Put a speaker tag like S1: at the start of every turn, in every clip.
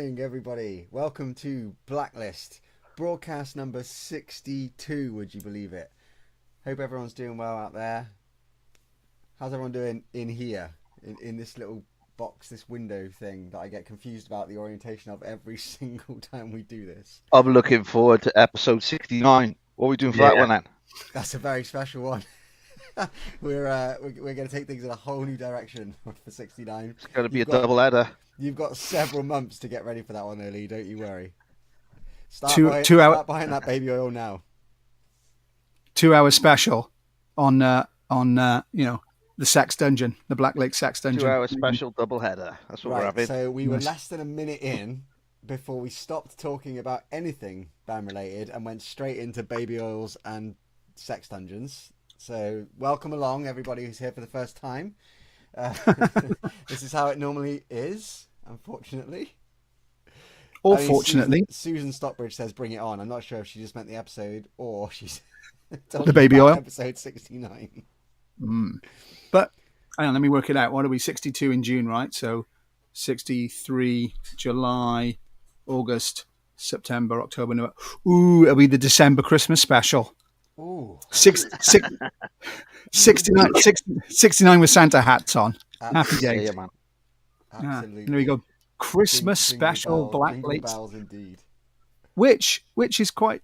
S1: morning, everybody. Welcome to Blacklist, broadcast number 62, would you believe it? Hope everyone's doing well out there. How's everyone doing in here, in this little box, this window thing that I get confused about the orientation of every single time we do this?
S2: I'm looking forward to episode 69. What are we doing for that one then?
S1: That's a very special one. We're going to take things in a whole new direction for 69.
S2: It's going to be a double header.
S1: You've got several months to get ready for that one, though, Lee. Don't you worry. Start buying that baby oil now.
S3: 2 hour special on the sex dungeon, the Black Lake sex dungeon.
S2: 2 hour special double header. That's what we're having.
S1: So we were less than a minute in before we stopped talking about anything band related and went straight into baby oils and sex dungeons. So welcome along, everybody who's here for the first time. This is how it normally is, unfortunately.
S3: Or fortunately.
S1: Susan Stockbridge says bring it on. I'm not sure if she just meant the episode or she's
S3: the baby oil.
S1: Episode 69.
S3: But hang on, let me work it out. What are we? 62 in June, right? So 63 July, August, September, October, November. Ooh, it'll be the December Christmas special.
S1: Ooh.
S3: 69 with Santa hats on. Happy days.
S2: Yeah, man.
S1: Absolutely.
S3: There we go. Christmas special Black Lake.
S1: Bells indeed.
S3: Which is quite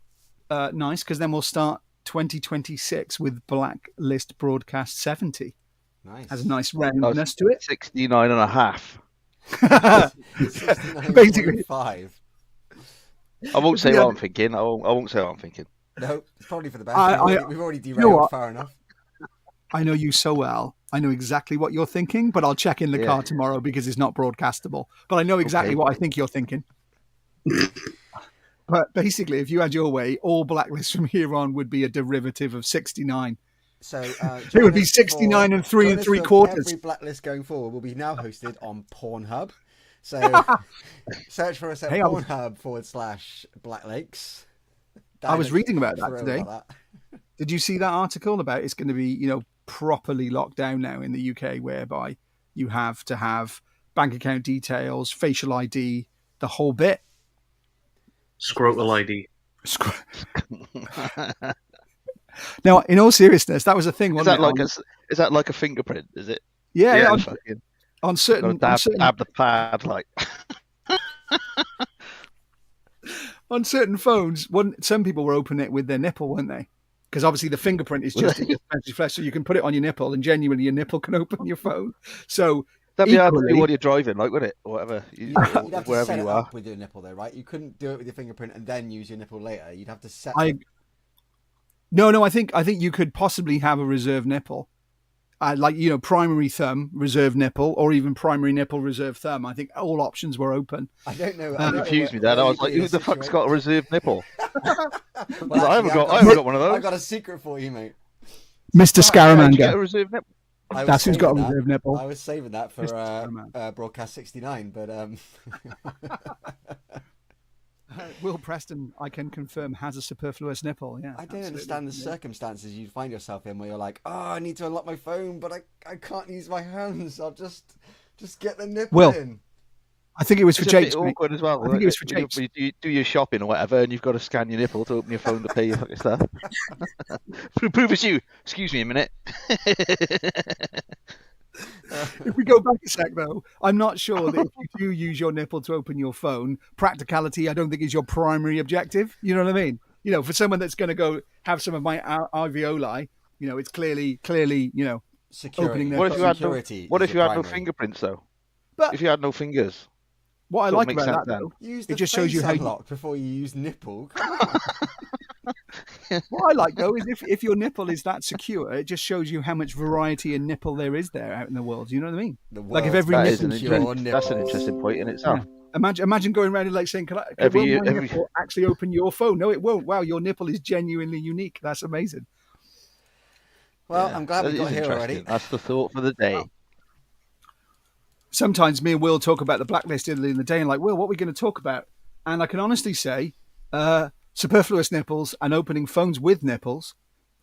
S3: nice because then we'll start 2026 with Blacklist Broadcast 70.
S1: Nice.
S3: Has a nice roundness to it.
S2: 69 and a half.
S3: Basically
S1: 5.
S2: I won't say what I'm thinking. I won't say what I'm thinking.
S1: No, it's probably for the best. We've already derailed far enough.
S3: I know you so well. I know exactly what you're thinking, but I'll check in the car tomorrow because it's not broadcastable. But I know exactly what I think you're thinking. But basically, if you had your way, all Blacklist from here on would be a derivative of 69.
S1: So
S3: it would be 69 and 3 3/4.
S1: Every Blacklist going forward will be now hosted on Pornhub. So search for us at Pornhub/Black Lakes.
S3: I was reading about that today. Did you see that article about it's going to be, properly locked down now in the UK, whereby you have to have bank account details, facial ID, the whole bit.
S4: Scrotal ID.
S3: Now, in all seriousness, that was a thing.
S2: Is that like a fingerprint? Is it?
S3: Yeah. On certain
S2: dab the pad like.
S3: On certain phones, some people were opening it with their nipple, weren't they? Because obviously the fingerprint is just flesh, so you can put it on your nipple, and genuinely your nipple can open your phone. So
S2: that'd be hard to do while you're driving, like, wouldn't it, or whatever,
S1: you'd have to set it up with your nipple, though, right? You couldn't do it with your fingerprint and then use your nipple later. You'd have to set.
S3: No. I think you could possibly have a reserve nipple. Primary thumb, reserve nipple, or even primary nipple, reserve thumb. I think all options were open.
S1: I don't know.
S2: Confused me then. I was like, who the fuck's got a reserve nipple? Well, I haven't got one of those.
S1: I've got a secret for you, mate.
S3: Mr. Scaramanga.
S2: Get a reserve nipple?
S3: That's who's got a reserve nipple.
S1: I was saving that for broadcast 69, but
S3: Will Preston, I can confirm, has a superfluous nipple. Yeah,
S1: I don't understand the circumstances you find yourself in where you're like, I need to unlock my phone, but I can't use my hands. I'll just get the nipple in.
S3: I think it was for Jake's.
S2: Awkward as well.
S3: I think it was for Jake's.
S2: You do your shopping or whatever, and you've got to scan your nipple to open your phone to pay your fucking stuff. Prove it's you. Excuse me a minute.
S3: If we go back a sec, though, I'm not sure that if you do use your nipple to open your phone, practicality, I don't think is your primary objective. You know what I mean? For someone that's going to go have some of my alveoli, it's clearly,
S1: security.
S3: Opening their
S2: What if you had no fingerprints, though?
S3: But
S2: if you had no fingers?
S3: What I like about that, though,
S1: it just shows you how unlock before you use nipple.
S3: What I like, though, is if your nipple is that secure, it just shows you how much variety in nipple there is there out in the world. You know what I mean?
S1: Like
S3: if every
S2: that's an interesting point in itself.
S3: Yeah. Imagine going around and saying, "Can my nipple actually open your phone?" No, it won't. Wow, your nipple is genuinely unique. That's amazing.
S1: Well, I'm glad we got here already.
S2: That's the thought for the day.
S3: Sometimes me and Will talk about the Blacklist in the day and like, Will, what are we going to talk about? And I can honestly say superfluous nipples and opening phones with nipples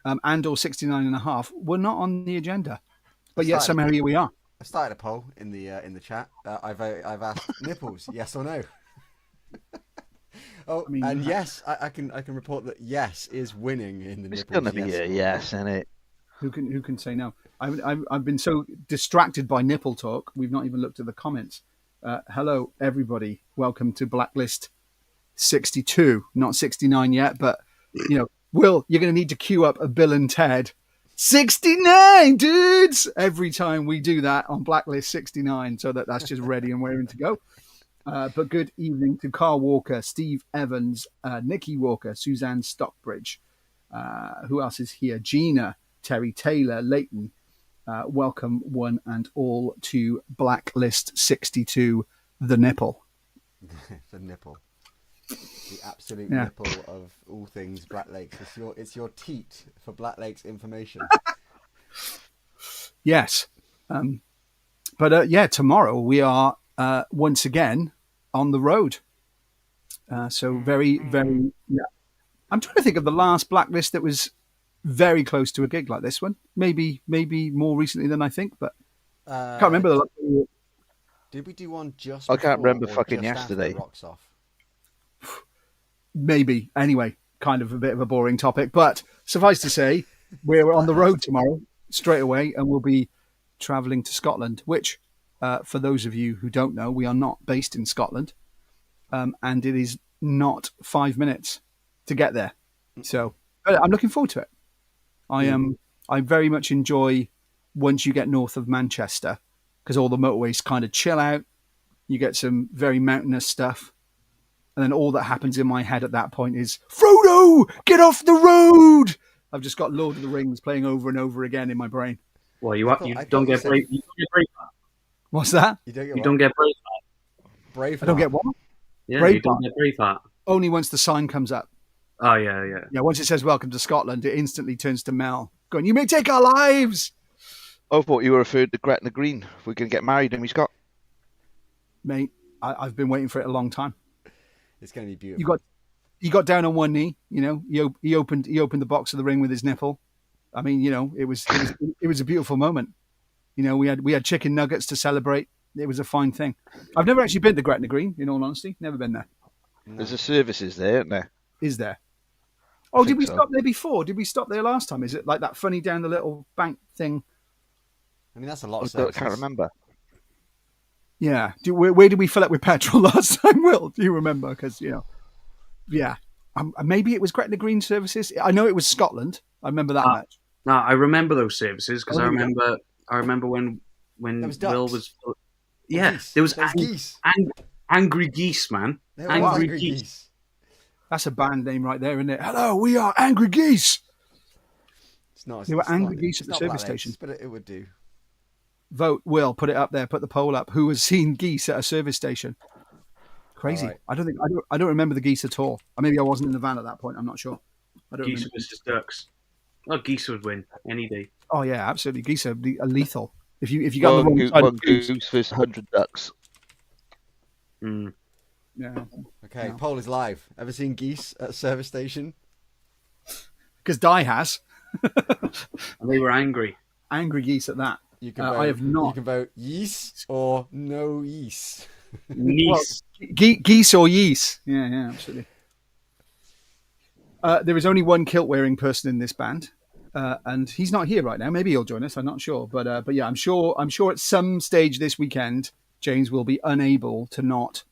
S3: and or 69 and a half were not on the agenda. But yet somehow here we are.
S1: I started a poll in the chat. I've asked nipples, yes or no. Oh,
S3: I mean,
S1: and yes, I can report that yes is winning in the
S2: It's
S1: nipples.
S2: gonna be
S1: yes
S2: a
S1: score.
S2: yes, isn't it?
S3: who can say no? I've been so distracted by nipple talk. We've not even looked at the comments. Hello, everybody. Welcome to Blacklist 62, not 69 yet, but Will, you're going to need to queue up a Bill and Ted 69, dudes, every time we do that on Blacklist 69, so that's just ready and waiting to go. But good evening to Carl Walker, Steve Evans, Nikki Walker, Suzanne Stockbridge. Who else is here? Gina, Terry Taylor, Leighton. Welcome, one and all, to Blacklist 62, The Nipple.
S1: The nipple. The absolute
S3: Yeah.
S1: nipple of all things Black Lakes. It's your teat for Black Lakes information.
S3: Yes. But tomorrow we are once again on the road. So very, very, yeah. I'm trying to think of the last Blacklist that was very close to a gig like this one. Maybe more recently than I think, but I can't remember.
S1: Did we do one just?
S2: I can't
S1: before
S2: remember
S1: or
S2: fucking
S1: just
S2: yesterday.
S1: After Rocks Off?
S3: Maybe. Anyway, kind of a bit of a boring topic, but suffice to say, we're on the road tomorrow straight away, and we'll be travelling to Scotland, which, for those of you who don't know, we are not based in Scotland, and it is not 5 minutes to get there. So I'm looking forward to it. I very much enjoy once you get north of Manchester, because all the motorways kind of chill out. You get some very mountainous stuff. And then all that happens in my head at that point is, Frodo, get off the road! I've just got Lord of the Rings playing over and over again in my brain.
S4: Well,
S1: I
S4: you
S1: thought
S4: don't
S1: you
S4: get
S1: said-
S4: brave. You don't get brave.
S3: What's that?
S1: You don't get
S4: You
S1: what?
S4: don't get brave.
S1: Braveheart.
S3: I don't get what?
S4: Yeah,
S3: Brave
S4: you don't get Braveheart.
S3: Only once the sign comes up.
S4: Oh yeah, yeah.
S3: Yeah, once it says welcome to Scotland, it instantly turns to Mel, going, you may take our lives!
S2: I thought you were referred to Gretna Green. We're going to get married, and we Scott.
S3: Mate, I've been waiting for it a long time.
S1: It's going to be beautiful.
S3: He got down on one knee, he opened the box of the ring with his nipple. I mean, it was a beautiful moment. We had chicken nuggets to celebrate. It was a fine thing. I've never actually been to Gretna Green, in all honesty. Never been there.
S2: There's a services there, isn't there?
S3: Is there? Oh, did
S2: think
S3: we
S2: so.
S3: stop there before? Did we stop there last time? Is it like that funny down the little bank thing?
S1: I mean, that's a lot
S2: I
S1: of services.
S2: can't remember.
S3: Yeah. Where did we fill up with petrol last time, Will? Do you remember? Because, yeah. Maybe it was Gretna Green Services. I know it was Scotland. I remember that much.
S4: No, I remember those services because
S3: Oh,
S4: I
S3: there you
S4: remember when
S1: There was
S4: Will
S1: ducks.
S4: was. Yeah,
S1: Geese.
S4: there was
S1: There's geese.
S4: angry geese, man.
S1: There were
S4: Angry
S1: angry
S4: geese.
S1: geese.
S3: That's a band name right there, isn't it? Hello, we are Angry Geese.
S1: It's not.
S3: They were
S1: it's
S3: angry
S1: not-
S3: geese
S1: it's
S3: at the
S1: not
S3: service
S1: Black Lakes,
S3: station.
S1: but it would do.
S3: Vote, Will, put it up there, put the poll up. Who has seen geese at a service station? Crazy.
S1: All right.
S3: I don't remember the geese at all. Or maybe I wasn't in the van at that point. I'm not sure. I don't
S4: Geese
S3: remember.
S4: versus ducks. Oh, geese would win any day.
S3: Oh yeah, absolutely. Geese are lethal. If you got the wrong side
S2: One
S3: of geese.
S2: goose versus 100 ducks.
S4: Mm.
S3: Yeah.
S1: Okay,
S3: No.
S1: poll is live. Ever seen geese at a service station?
S3: Because Di has.
S4: And they were angry.
S3: Angry geese at that.
S1: You can
S3: I have not.
S1: You can vote yes or no yes.
S4: Nice.
S3: Geese or yeast. Yeah, absolutely. There is only one kilt wearing person in this band. And he's not here right now. Maybe he'll join us. I'm not sure, but yeah, I'm sure at some stage this weekend, James will be unable to not,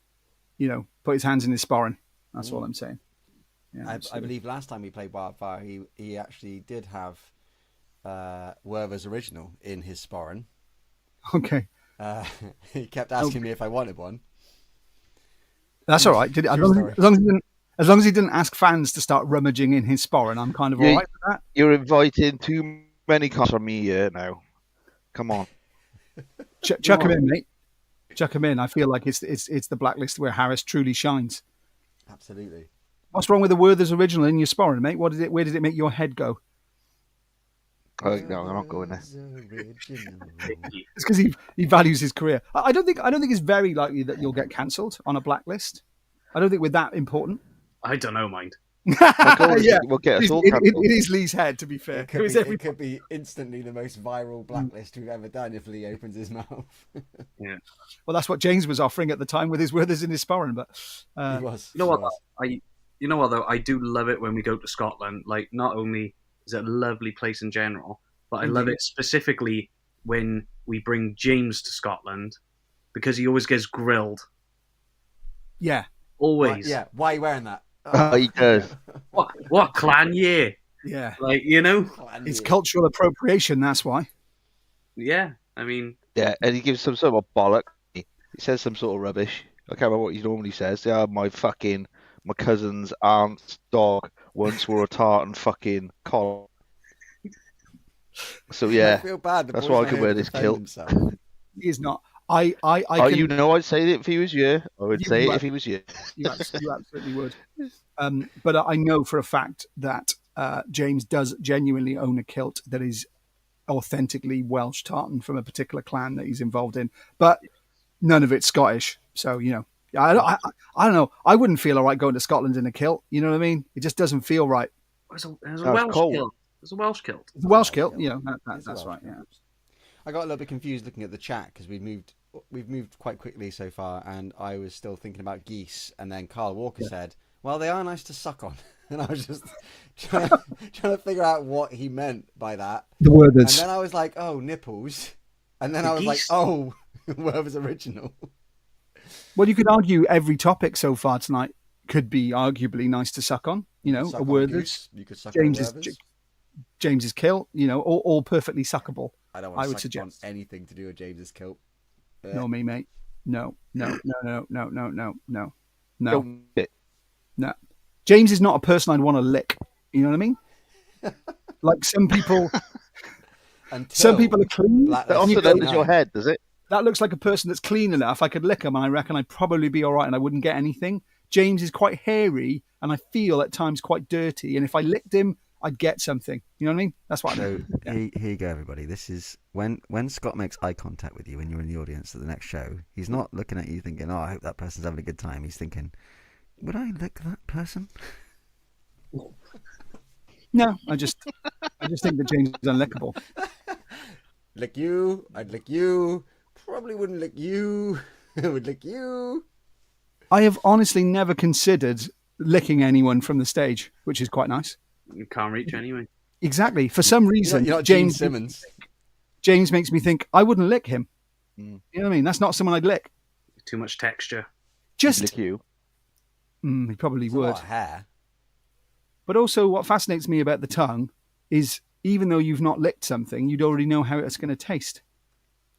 S3: put his hands in his sparring. That's all I'm saying. Yeah,
S1: I
S3: absolutely.
S1: believe last time we played Wildfire, he actually did have Werther's original in his sparring.
S3: Okay,
S1: He kept asking me if I wanted one.
S3: that's all right. Did as long as he didn't ask fans to start rummaging in his sparring, I'm kind of
S2: Yeah.
S3: all right with that.
S2: You're inviting too many comments from me here now. Come on.
S3: Chuck him in, mate. Chuck him in. I feel like it's the Blacklist where Harris truly shines.
S1: Absolutely.
S3: What's wrong with the Werther's original in your sparring, mate? Where did it make your head go?
S2: Oh, no, I'm not going there.
S3: It's because he values his career. I don't think it's very likely that you'll get cancelled on a Blacklist. I don't think we're that important.
S4: I don't know, mind.
S2: My goal is
S3: Yeah.
S2: we'll get us all
S3: It
S2: cancelled.
S3: is Lee's head, to be fair.
S1: It could, be, it could be instantly the most viral blacklist we've ever done if Lee opens his mouth.
S3: Well, that's what James was offering at the time with his withers in his sparring. But
S1: He was.
S4: You know
S1: he
S4: what?
S1: was.
S4: You know what though? I do love it when we go to Scotland. Like, not only is it a lovely place in general, but I love
S3: Indeed.
S4: it specifically when we bring James to Scotland because he always gets grilled.
S3: yeah,
S4: Always.
S1: Yeah, why are you wearing that?
S2: Oh, he does.
S4: What clan year?
S3: yeah.
S4: Like, you know?
S3: It's cultural appropriation. That's why.
S4: Yeah. I mean,
S2: Yeah, and he gives some sort of bollock. He says some sort of rubbish. I can't remember what he normally says. Yeah, my cousin's aunt's dog once wore a tartan fucking collar. So
S1: I
S2: yeah,
S1: feel bad. The
S2: that's
S1: boy's
S2: why I
S1: not
S2: could
S1: here
S2: wear
S1: to
S2: this
S1: defend
S2: kilt.
S1: himself.
S3: He is not. I
S2: Oh,
S3: can.
S2: you know, I'd say it if he was you. I would
S3: You
S2: say it
S3: would.
S2: if he was you.
S3: You absolutely would. But I know for a fact that James does genuinely own a kilt that is authentically Welsh tartan from a particular clan that he's involved in, but none of it's Scottish. So, you know, I don't know. I wouldn't feel all right going to Scotland in a kilt. You know what I mean? It just doesn't feel right.
S4: there's a
S2: No, it's
S4: Welsh
S2: cold.
S4: kilt. There's a Welsh kilt.
S3: It's a Welsh
S1: Welsh
S3: kilt,
S1: kilt.
S3: you know,
S1: It's a
S3: that's
S1: Welsh
S3: right.
S1: kilt.
S3: Yeah.
S1: I got a little bit confused looking at the chat because we've moved quite quickly so far, and I was still thinking about geese, and then Carl Walker said, "Well, they are nice to suck on," and I was just trying to figure out what he meant by that.
S3: The word
S1: And
S3: that's
S1: then I was like, "Oh, nipples," and then
S4: The
S1: I was like,
S4: geese.
S1: "Oh, Werther's original."
S3: well, you could argue every topic so far tonight could be arguably nice to suck on. You know,
S1: Suck
S3: a
S1: on
S3: word
S1: goose,
S3: that's
S1: you could suck
S3: James's
S1: on Werther's.
S3: James's kilt. You know, all perfectly suckable.
S1: I don't
S3: I
S1: want
S3: would
S1: to suck on
S3: suggest.
S1: anything to do with James's kilt.
S3: No, me, mate. No. No.
S2: Don't it.
S3: No. James is not a person I'd want to lick. You know what I mean? Like some people
S1: Until
S3: are clean.
S1: Blacklist
S2: That also
S3: you
S2: enters
S3: go,
S2: your head, does it?
S3: That looks like a person that's clean enough. I could lick him and I reckon I'd probably be all right and I wouldn't get anything. James is quite hairy and I feel at times quite dirty. And if I licked him, I'd get something. You know what I mean? That's what I
S1: So
S3: mean. Yeah.
S1: here you go, everybody. This is when Scott makes eye contact with you when you're in the audience at the next show. He's not looking at you thinking, "Oh, I hope that person's having a good time." He's thinking, "Would I lick that person?"
S3: No, I just think that James is unlickable.
S1: Lick you? I'd lick you. Probably wouldn't lick you. I would lick you.
S3: I have honestly never considered licking anyone from the stage, which is quite nice.
S4: You can't reach anyway.
S3: Exactly. For some reason,
S1: You're not Gene
S3: James
S1: Simmons.
S3: makes me think I wouldn't lick him.
S2: Mm.
S3: You know what I mean? That's not someone I'd lick.
S4: Too much texture.
S3: Just
S2: Lick you.
S3: he probably
S1: It's a
S3: would.
S1: lot of hair.
S3: But also, what fascinates me about the tongue is even though you've not licked something, you'd already know how it's going to taste.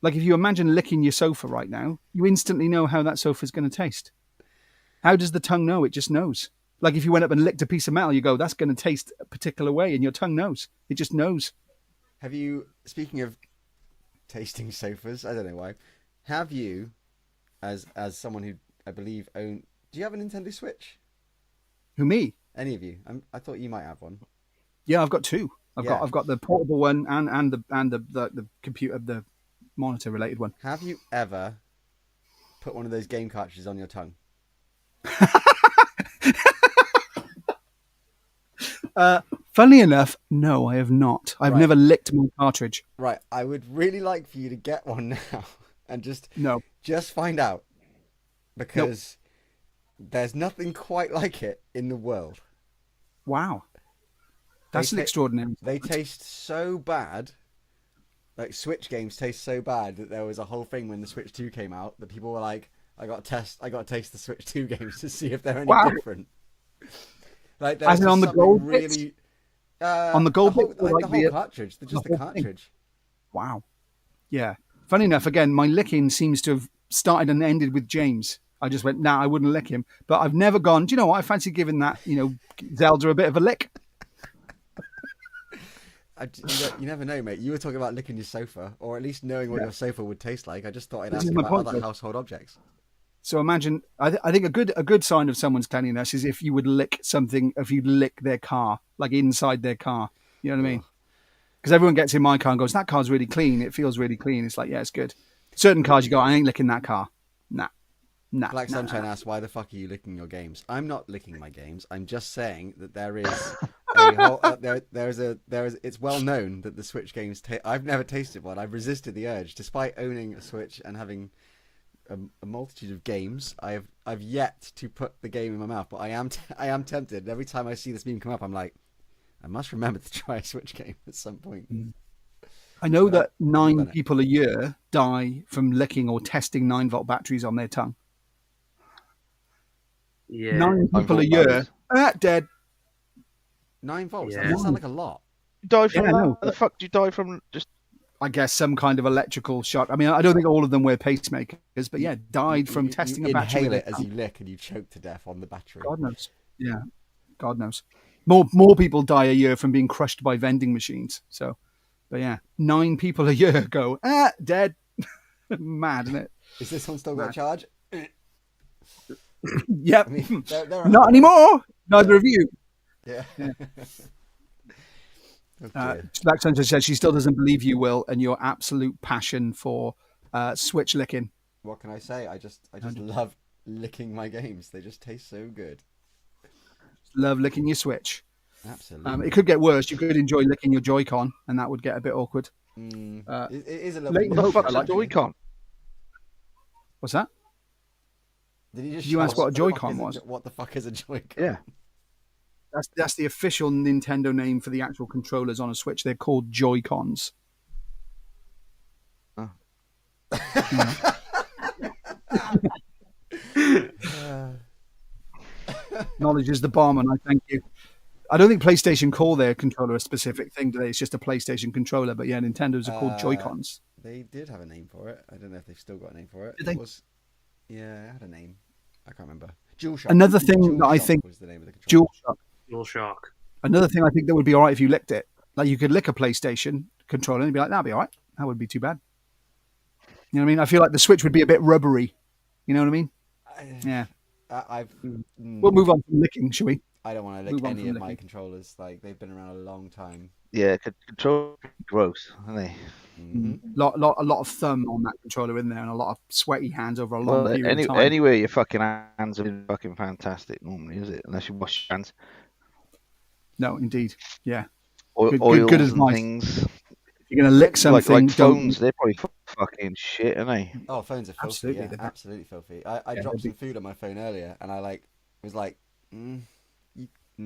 S3: Like if you imagine licking your sofa right now, you instantly know how that sofa's going to taste. How does the tongue know? It just knows. Like if you went up and licked a piece of metal, you go, that's going to taste a particular way, and your tongue knows. It just knows.
S1: Have you, speaking of tasting sofas, I don't know why, have you, as someone who I believe do you have a Nintendo Switch?
S3: Who, me?
S1: Any of you? I thought you might have one.
S3: Yeah, I've got two.
S1: Yeah.
S3: I've got the portable one and the computer, the monitor related one.
S1: Have you ever put one of those game cartridges on your tongue?
S3: Funnily enough, no, I have not. I've
S1: Right.
S3: never licked my cartridge.
S1: Right, I would really like for you to get one now and just
S3: No.
S1: find out, because there's nothing quite like it in the world.
S3: Wow. That's an extraordinary.
S1: They taste so bad. Like Switch games taste so bad that there was a whole thing when the Switch 2 came out that people were like, I got to taste the Switch 2 games to see if they're any
S3: Wow.
S1: different. Like
S3: As in on the gold bits?
S1: really
S3: On the gold
S1: whole,
S3: bits or
S1: like the
S3: like
S1: whole
S3: the-
S1: cartridge, just
S3: the
S1: the
S3: whole thing?
S1: cartridge.
S3: Wow. Yeah. Funny enough, again, my licking seems to have started and ended with James. I just went, nah, I wouldn't lick him. But I've never gone, do you know what? I fancy giving that, Zelda a bit of a lick.
S1: You never know, mate. You were talking about licking your sofa, or at least knowing what your sofa would taste like. I just thought I'd
S3: This
S1: ask
S3: is
S1: you
S3: my
S1: about
S3: point,
S1: other
S3: though.
S1: household objects.
S3: So imagine, I think a good sign of someone's cleanliness is if you would lick something, if you lick their car, like inside their car. You know what I mean? Because everyone gets in my car and goes, that car's really clean. It feels really clean. It's like, yeah, it's good. Certain cars you go, I ain't licking that car. Nah. Nah,
S1: Black
S3: nah,
S1: Sunshine
S3: nah.
S1: asks, "Why the fuck are you licking your games?" I'm not licking my games. I'm just saying that there is a whole it's well known that the Switch games. I've never tasted one. I've resisted the urge, despite owning a Switch and having a multitude of games. I've yet to put the game in my mouth, but I am tempted. And every time I see this meme come up, I'm like, I must remember to try a Switch game at some point.
S3: I know
S1: But
S3: that
S1: I haven't done
S3: 9
S1: it.
S3: people a year die from licking or testing 9-volt batteries on their tongue.
S4: Yeah.
S3: 9 people a
S2: 9-volt
S3: year,
S2: batteries.
S3: dead.
S1: 9 volts. That
S4: Yeah.
S1: doesn't sound like a lot.
S2: You die from
S3: Yeah, I
S2: that?
S3: know,
S2: How the
S3: but-
S2: fuck do you die from? Just
S3: I guess some kind of electrical shock. I mean, I don't think all of them wear pacemakers, but yeah, died from testing
S1: you
S3: a battery
S1: inhale
S3: with
S1: it
S3: their
S1: as
S3: tongue.
S1: you lick, and you choke to death on the battery.
S3: God knows. Yeah, God knows. More people die a year from being crushed by vending machines. So, but yeah, 9 people a year go dead. Mad, isn't it?
S1: Is this one still got a charge?
S3: Yep.
S1: I mean, there are
S3: Not anymore. Neither of you.
S1: Yeah.
S3: Yeah.
S1: Oh, dear.
S3: Black Sunshine says she still doesn't believe you, Will, and your absolute passion for Switch licking.
S1: What can I say? I just love licking my games. They just taste so good.
S3: Love licking your Switch.
S1: Absolutely.
S3: It could get worse. You could enjoy licking your Joy-Con, and that would get a bit awkward.
S1: It is a little
S3: Leighton
S1: bit.
S2: what the
S3: Hope,
S2: fuck's
S3: I
S2: a
S3: like
S2: Joy-Con?
S3: What's that?
S1: Did you just
S3: Did you ask
S1: shout,
S3: what a Joy-Con was?
S1: What the fuck is a Joy-Con?
S2: Yeah.
S3: That's the official Nintendo name for the actual controllers on a Switch. They're called Joy-Cons.
S2: Oh.
S3: Knowledge is the bomb, and I thank you. I don't think PlayStation call their controller a specific thing today. It's just a PlayStation controller. But yeah, Nintendo's are called Joy-Cons.
S1: They did have a name for it. I don't know if they've still got a name for it.
S3: Did they?
S1: It was, yeah, it had a name. I can't remember. DualShock.
S3: Another thing that I
S1: DualShock
S3: think
S1: was the name of the controller.
S3: DualShock.
S4: Dual Shock.
S3: Another thing I think that would be all right if you licked it. Like you could lick a PlayStation controller and be like, that'd be all right. That wouldn't be too bad. You know what I mean? I feel like the Switch would be a bit rubbery. You know what I mean? Yeah.
S1: I've.
S3: We'll move on from licking, shall we?
S1: I don't want to
S3: move
S1: lick
S3: on
S1: any
S3: from
S1: of my
S3: licking.
S1: controllers. Like they've been around a long time.
S2: Yeah, control gross, aren't they?
S1: Mm-hmm.
S3: A lot of thumb on that controller in there, and a lot of sweaty hands over a long
S2: Well,
S3: period of time.
S2: anyway, your fucking hands are fucking fantastic normally, is it? Unless you wash your hands.
S3: No, indeed. Yeah.
S2: Oils
S3: good
S2: and
S3: advice.
S2: things.
S3: If you're going to lick something,
S2: like
S3: don't.
S2: phones, they're probably fucking shit, aren't they?
S1: Oh, phones are filthy.
S3: Absolutely,
S1: Yeah,
S3: they're-
S1: absolutely filthy. I
S3: Yeah,
S1: dropped
S3: they'd
S1: some food on my phone earlier, and I was like,
S3: Mm.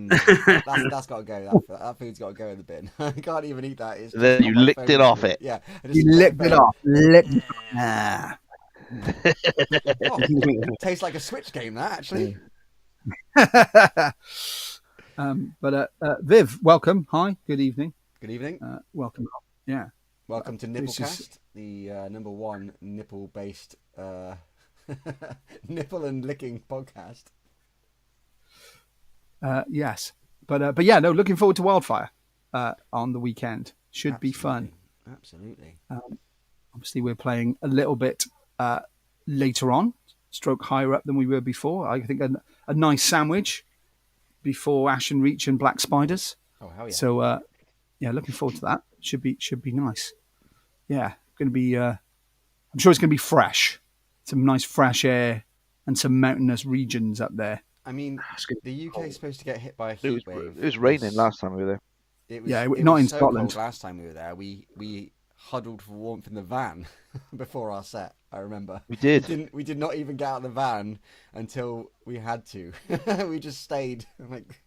S1: that's got to go. That food's got to go in the bin. I can't even eat that. It's just
S2: Then
S1: on
S2: you
S1: my
S2: licked
S1: phone
S2: it off
S1: food.
S2: it.
S1: Yeah, I just
S3: You
S1: put
S3: licked
S1: back.
S3: it off. Nah.
S1: Oh, tastes like a Switch game, that actually.
S3: But Viv, welcome. Hi. Good evening.
S1: Good evening.
S3: Welcome. Yeah.
S1: Welcome to
S3: this
S1: Nipplecast,
S3: is-
S1: the number one nipple-based nipple and licking podcast.
S3: Yes. But yeah, no. Looking forward to Wildfire on the weekend. Should be fun.
S1: Absolutely.
S3: Obviously, we're playing a little bit later on, stroke higher up than we were before. I think a nice sandwich before Ashen Reach and Black Spiders.
S1: Oh hell yeah!
S3: So yeah, looking forward to that. Should be nice. Yeah, going to be. I'm sure it's going to be fresh. Some nice fresh air and some mountainous regions up there.
S1: I mean, the UK is supposed to get hit by a
S2: It
S1: heat
S2: was,
S1: wave.
S2: it was raining last time we were there.
S1: It was,
S3: Yeah,
S1: it
S3: not
S1: was
S3: in
S1: so
S3: Scotland.
S1: cold last time we were there. We huddled for warmth in the van before our set. I remember.
S2: We did.
S1: We did not even get out of the van until we had to. We just stayed. Like,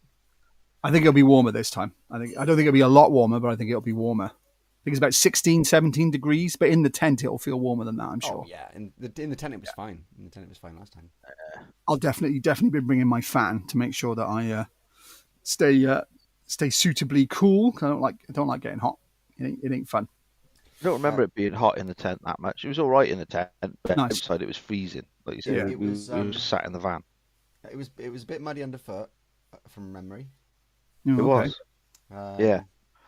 S3: I think it'll be warmer this time. I don't think it'll be a lot warmer, but I think it'll be warmer. I think it's about 16, 17 degrees, but in the tent it'll feel warmer than that, I'm sure.
S1: oh yeah, in the tent it was fine. In the tent it was fine last time.
S3: I'll definitely be bringing my fan to make sure that I stay suitably cool. 'Cause I don't like getting hot. It ain't fun.
S2: I don't remember it being hot in the tent that much. It was all right in the tent, but
S3: Nice.
S2: outside it was freezing. Like you said,
S3: Yeah.
S2: we,
S1: It
S2: we
S1: was,
S2: were just sat in the van.
S1: It was a bit muddy underfoot from memory.
S3: Oh,
S2: It
S3: okay.
S2: was. Yeah.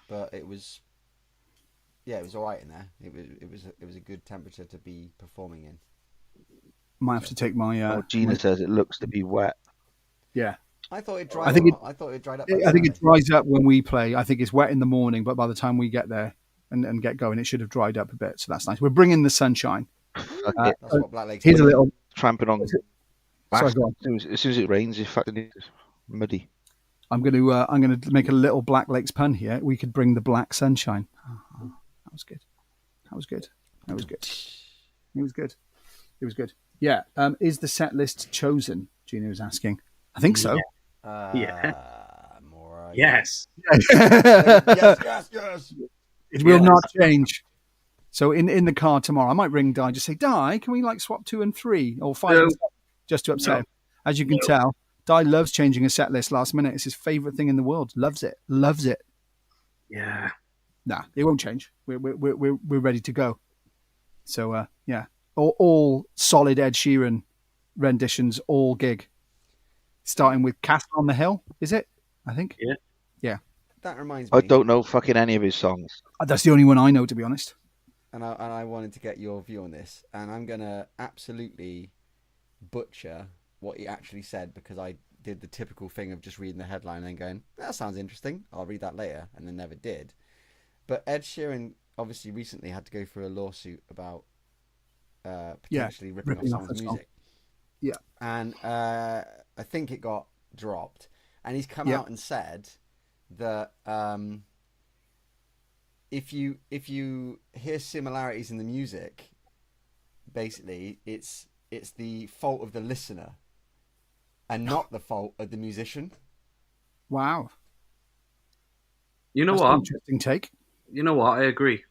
S1: But it was. Yeah, it was all right in there. It was a good temperature to be performing in.
S3: Might have to take my.
S2: Oh, Gina says it looks to be wet.
S3: Yeah,
S1: I thought it dried.
S3: I think
S1: up. I thought it dried up. by
S3: I think it
S1: Saturday.
S3: dries up when we play. I think it's wet in the morning, but by the time we get there and get going, it should have dried up a bit. So that's nice. We're bringing the sunshine.
S2: Fuck
S3: Uh,
S2: it.
S1: That's what Black Lakes.
S3: Here's a
S1: do.
S3: little.
S2: Tramping on
S3: Sorry, go on.
S2: As soon as it rains, it's fucking muddy.
S3: I'm going to make a little Black Lakes pun here. We could bring the black sunshine. Oh, that was good. That was good. That was good. It was good. It was good. Yeah. Is the set list chosen? Gina was asking. I think so.
S4: Yeah.
S1: More,
S4: Yes.
S1: yes.
S3: It will not change. So in the car tomorrow, I might ring Di and just say, Di, can we like swap 2 and 3 or 5 and 7, just to upset him? As you can tell, Di loves changing a set list last minute. It's his favourite thing in the world. Loves it. Loves it.
S4: Yeah.
S3: Nah, it won't change. We're ready to go. So yeah, all solid Ed Sheeran renditions, all gig, starting with Castle on the Hill. Is it? I think.
S4: Yeah.
S3: Yeah.
S1: That reminds me.
S2: I don't know fucking any of his songs.
S3: That's the only one I know, to be honest.
S1: And I wanted to get your view on this, and I'm gonna absolutely butcher what he actually said because I did the typical thing of just reading the headline and then going, that sounds interesting, I'll read that later, and then never did. But Ed Sheeran obviously recently had to go through a lawsuit about potentially ripping off someone's music.
S3: Yeah.
S1: And I think it got dropped. And he's come out and said that if you hear similarities in the music, basically it's the fault of the listener and not the fault of the musician.
S3: Wow.
S4: You know
S3: That's
S4: what?
S3: an interesting take.
S4: You know what? I agree.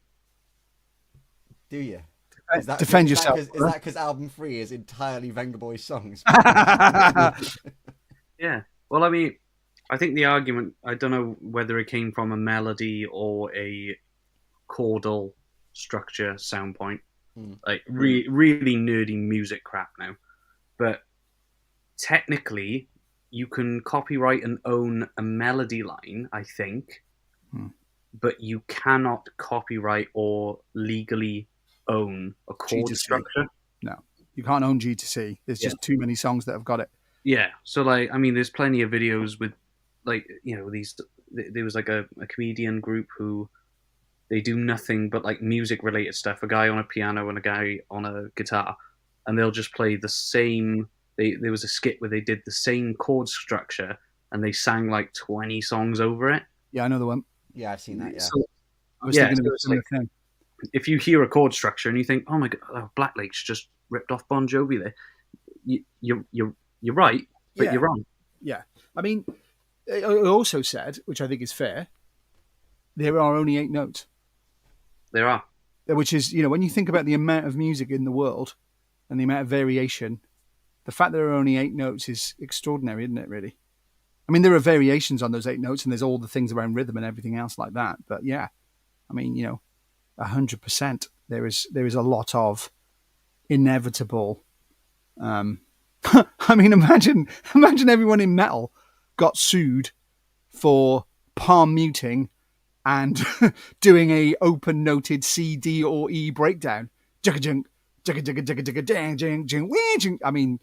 S1: Do you?
S3: Defend yourself.
S1: Is that because album 3 is entirely Vengaboy's songs?
S4: Yeah. Well, I mean, I think the argument, I don't know whether it came from a melody or a chordal structure sound point. Like really nerdy music crap now. But technically, you can copyright and own a melody line, I think. But you cannot copyright or legally own a chord
S3: G2C.
S4: structure.
S3: No, you can't own G2C. There's just too many songs that have got it.
S4: Yeah. So, like, I mean, there's plenty of videos with, like, you know, there was like a comedian group who they do nothing but like music related stuff. A guy on a piano and a guy on a guitar, and they'll just play the same. There was a skit where they did the same chord structure and they sang like 20 songs over it.
S3: Yeah, I know the one.
S1: Yeah, I've seen that. Yeah.
S4: So,
S3: I was thinking of a
S4: it's
S3: similar
S4: like,
S3: thing.
S4: if you hear a chord structure and you think, "Oh my god, Black Lakes just ripped off Bon Jovi," there, you're right, but you're wrong.
S3: Yeah, I mean, it also said, which I think is fair, there are only 8 notes.
S4: There are.
S3: Which is, you know, when you think about the amount of music in the world and the amount of variation, the fact there are only 8 notes is extraordinary, isn't it, really? I mean, there are variations on those 8 notes and there's all the things around rhythm and everything else like that. But yeah, I mean, you know, 100%, there is a lot of inevitable. I mean, imagine everyone in metal got sued for palm muting and doing a open noted C, D, or E breakdown. I mean,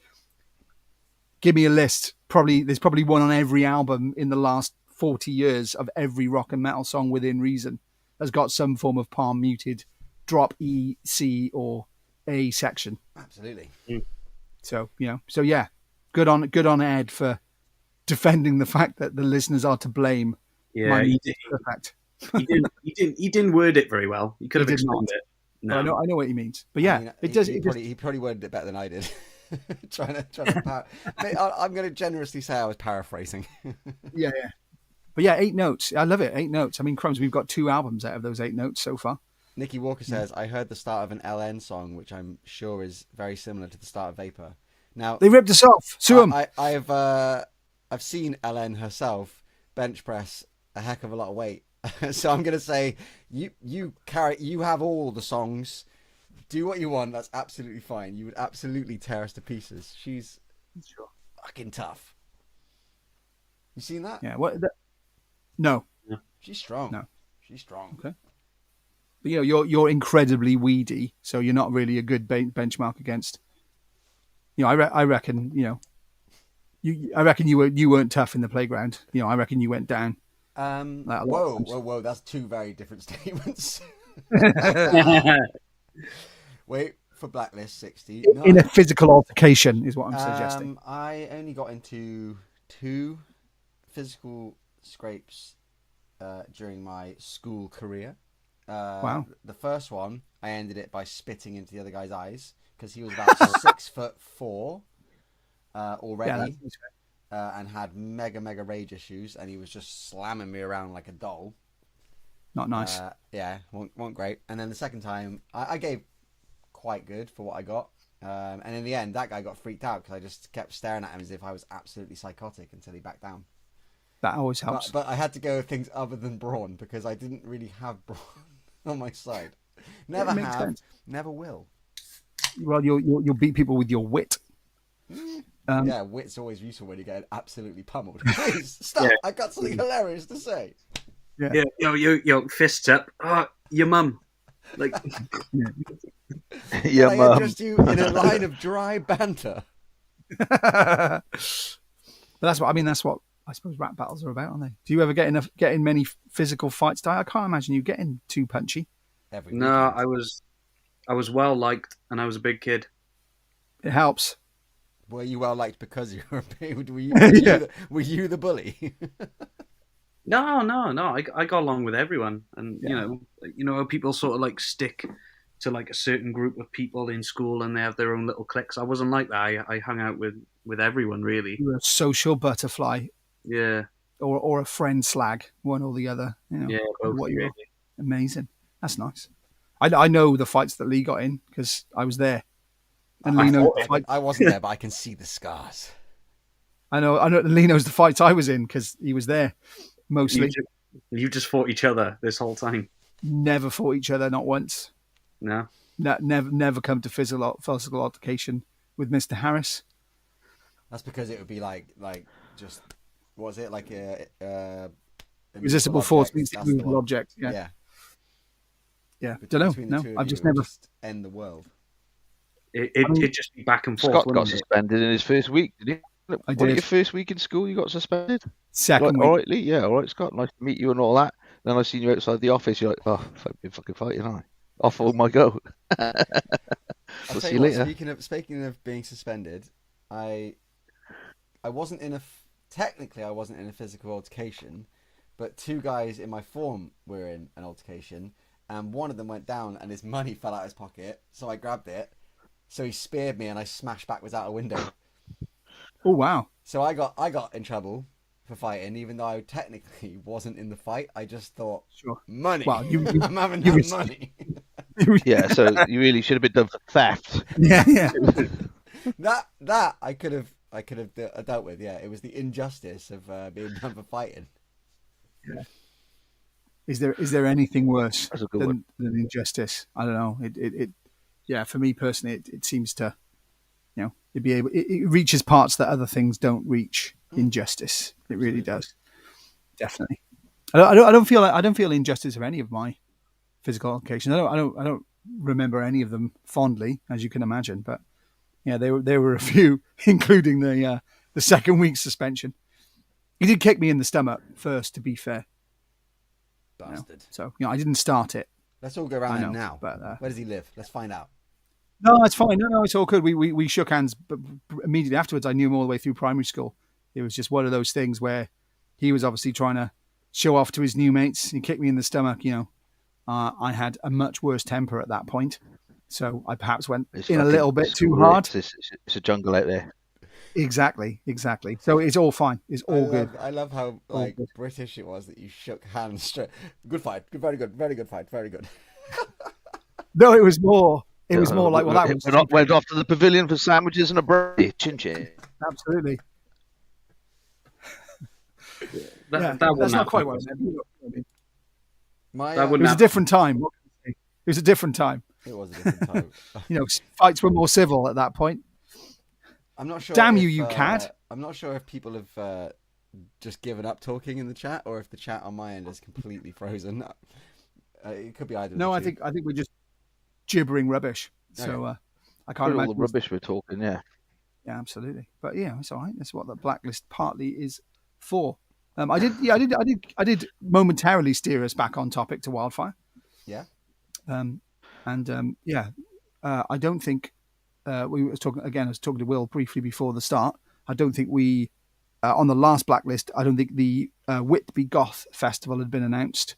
S3: give me a list. There's probably one on every album in the last 40 years of every rock and metal song within reason has got some form of palm muted drop E, C, or A section.
S1: Absolutely.
S3: So, you know, yeah, good on Ed for defending the fact that the listeners are to blame.
S4: Yeah, he didn't word it very well. He could have explained it. No.
S3: I know what he means. But yeah,
S1: I mean, he probably worded it better than I did. trying to I'm going to generously say I was paraphrasing.
S3: Yeah. But yeah, 8 notes. I love it. 8 notes. I mean, crumbs, we've got 2 albums out of those 8 notes so far.
S1: Nikki Walker says, I heard the start of an LN song, which I'm sure is very similar to the start of Vapor. Now
S3: they ripped us off. Sue them.
S1: I've seen LN herself bench press a heck of a lot of weight. So I'm going to say you have all the songs. Do what you want. That's absolutely fine. You would absolutely tear us to pieces. She's fucking tough. You seen that?
S3: Yeah. No.
S1: She's strong.
S3: No.
S1: She's strong.
S3: Okay. But, you know, you're incredibly weedy, so you're not really a good benchmark against. You know, I reckon. You know, I reckon you weren't tough in the playground. You know, I reckon you went down.
S1: Whoa! That's 2 very different statements. Wait, for Blacklist 60.
S3: in a physical altercation, is what I'm suggesting.
S1: I only got into 2 physical scrapes during my school career.
S3: Wow.
S1: The first one, I ended it by spitting into the other guy's eyes because he was about 6'4" already, and had mega rage issues, and he was just slamming me around like a doll.
S3: Not nice.
S1: Yeah, weren't great. And then the second time, I gave quite good for what I got. And in the end, that guy got freaked out because I just kept staring at him as if I was absolutely psychotic until he backed down.
S3: That always helps.
S1: But I had to go with things other than brawn because I didn't really have brawn on my side. Never have,
S3: sense.
S1: never will.
S3: Well, you'll beat people with your wit.
S1: Yeah, wit's always useful when you get absolutely pummeled. Please stop!
S4: Yeah.
S1: I got something hilarious to say.
S3: Yeah.
S4: Yo, fists up. Oh, your mum. Like,
S2: Yeah,
S1: I
S2: mum.
S1: addressed you in a line of dry banter.
S3: But that's what I suppose rap battles are about, aren't they? Do you ever get in many physical fights, Di? I can't imagine you getting too punchy.
S1: Every
S4: no,
S1: weekend.
S4: I was well liked, and I was a big kid.
S3: It helps.
S1: Were you well liked because you were a big?
S3: Yeah.
S1: Were you the bully?
S4: No. I got along with everyone, and you know, people sort of like stick to like a certain group of people in school, and they have their own little cliques. I wasn't like that. I hung out with everyone, really.
S3: You're a social butterfly,
S4: Yeah,
S3: or a friend slag, one or the other. You know,
S4: yeah, both
S3: what you
S4: really.
S3: are. Amazing. That's nice. I know the fights that Lee got in because I was there. And Lee knows the fight.
S1: I wasn't there, but I can see the scars.
S3: I know. Lee knows the fights I was in because he was there mostly.
S4: You just fought each other this whole time.
S3: Never fought each other, not once.
S4: No.
S3: Never come to physical altercation with Mr. Harris.
S1: That's because it would be like just what was it like a
S3: Resistible force means immovable object. Yeah. Don't know. No, I've just never.
S1: Just end the world.
S4: It'd just be back and forth.
S2: Scott got
S4: wouldn't it?
S2: suspended in his first week, did he?
S3: I
S2: Wasn't
S3: did.
S2: it your first week in school you got suspended?
S3: Second
S2: All
S3: week.
S2: right, Lee. Yeah, all right, Scott. Nice to meet you and all that. Then I seen you outside the office. You're like, oh, I've been fucking fighting, aren't I? Off on my go.
S1: I'll
S2: We'll
S1: tell
S2: see
S1: you
S2: you
S1: what,
S2: later.
S1: speaking of being suspended, I wasn't in technically I wasn't in a physical altercation, but 2 guys in my form were in an altercation, and one of them went down and his money fell out of his pocket, so I grabbed it. So he speared me and I smashed backwards out a window.
S3: Oh wow!
S1: So I got in trouble for fighting, even though I technically wasn't in the fight. I just thought,
S3: Sure.
S1: money.
S3: Well,
S1: I'm having that money.
S2: Yeah, so you really should have been done for theft.
S3: Yeah.
S1: that I could have dealt with. Yeah, it was the injustice of being done for fighting.
S3: Yeah. Is there anything worse
S2: That's a good one.
S3: than injustice? I don't know. Yeah, for me personally, it seems to, it reaches parts that other things don't reach. Injustice, it really does. Definitely. I don't feel injustice of any of my physical altercations. I don't remember any of them fondly, as you can imagine. But yeah, there were a few, including the second week suspension. He did kick me in the stomach first, to be fair.
S1: Bastard.
S3: So I didn't start it.
S1: Let's all go around there now.
S3: But
S1: where does he live? Let's find out.
S3: no, it's fine. No, it's all good. We shook hands, but immediately afterwards, I knew him all the way through primary school. It was just one of those things where he was obviously trying to show off to his new mates. He kicked me in the stomach. I had a much worse temper at that point, so I perhaps went in a little bit too hard.
S2: It's a jungle out there.
S3: Exactly. So it's all fine. It's all good.
S1: I love how British it was that you shook hands straight. Good fight. Very good fight. Very good.
S3: No, it was more. It was more like, well, that was
S2: went off to the pavilion for sandwiches and a brandy. Chin chin.
S3: Absolutely.
S4: That
S3: that's not quite what I meant.
S1: It
S3: It was a different time. It was a different time.
S1: It was a different time.
S3: Fights were more civil at that point.
S1: I'm not sure.
S3: Damn you cad!
S1: I'm not sure if people have just given up talking in the chat, or if the chat on my end is completely frozen. It could be either.
S3: No, I think we're just gibbering rubbish. So I can't
S2: All
S3: imagine
S2: the rubbish we're talking. Yeah.
S3: Yeah, absolutely. But yeah, it's all right. That's what the blacklist partly is for. I did momentarily steer us back on topic to wildfire.
S1: Yeah.
S3: Yeah, I don't think we was talking again. I was talking to Will briefly before the start. I don't think we on the last Blacklist. I don't think the Whitby Goth Festival had been announced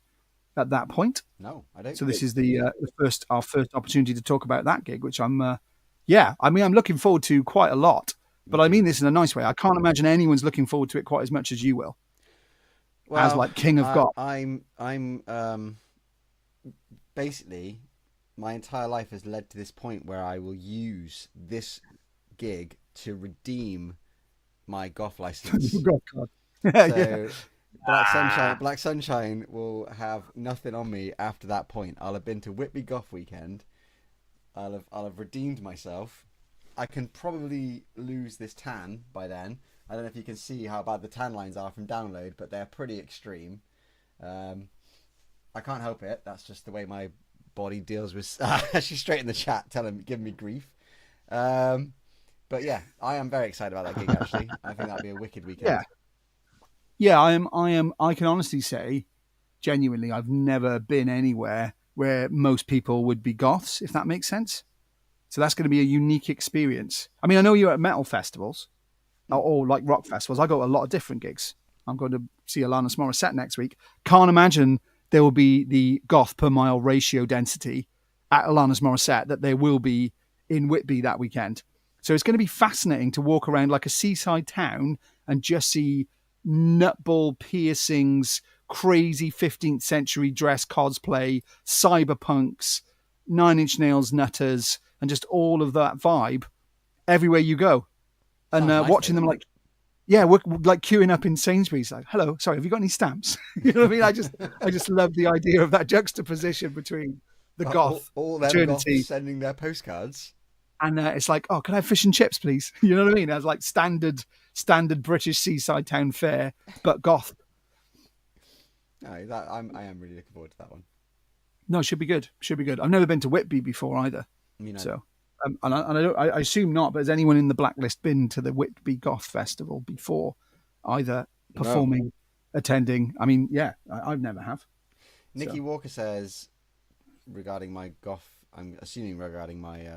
S3: at that point.
S1: No, I don't.
S3: So this is our first opportunity to talk about that gig, which I'm I'm looking forward to quite a lot. But I mean this in a nice way. I can't imagine anyone's looking forward to it quite as much as you will.
S1: Well,
S3: as like King of Goth.
S1: I'm basically my entire life has led to this point where I will use this gig to redeem my goth license.
S3: God, God.
S1: So Black Sunshine will have nothing on me after that point. I'll have been to Whitby Goth Weekend. I'll have redeemed myself. I can probably lose this tan by then. I don't know if you can see how bad the tan lines are from download, but they're pretty extreme. I can't help it. That's just the way my body deals with. She's straight in the chat, giving me grief. But yeah, I am very excited about that gig. Actually, I think that'll be a wicked weekend.
S3: Yeah, I am. I can honestly say, genuinely, I've never been anywhere where most people would be goths, if that makes sense. So that's going to be a unique experience. I mean, I know you're at metal festivals or like rock festivals. I go to a lot of different gigs. I'm going to see Alanis Morissette next week. Can't imagine there will be the goth per mile ratio density at Alanis Morissette that there will be in Whitby that weekend. So it's going to be fascinating to walk around like a seaside town and just see nutball piercings, crazy 15th century dress cosplay, cyberpunks, Nine Inch Nails nutters, and just all of that vibe everywhere you go. And
S1: Nice,
S3: watching them like, we're like queuing up in Sainsbury's, like, hello, sorry, have you got any stamps? You know what I mean? I just love the idea of that juxtaposition between the goth,
S1: all them
S3: eternity,
S1: goths sending their postcards.
S3: and it's like, oh, can I have fish and chips, please? You know what I mean? As like standard British seaside town fare, but goth.
S1: No, I am really looking forward to that one.
S3: No, should be good. Should be good. I've never been to Whitby before either. So, and I assume not. But has anyone in the Blacklist been to the Whitby Goth Festival before, either performing, attending? I mean, yeah, I've never have.
S1: Nikki Walker says regarding my goth. I'm assuming regarding my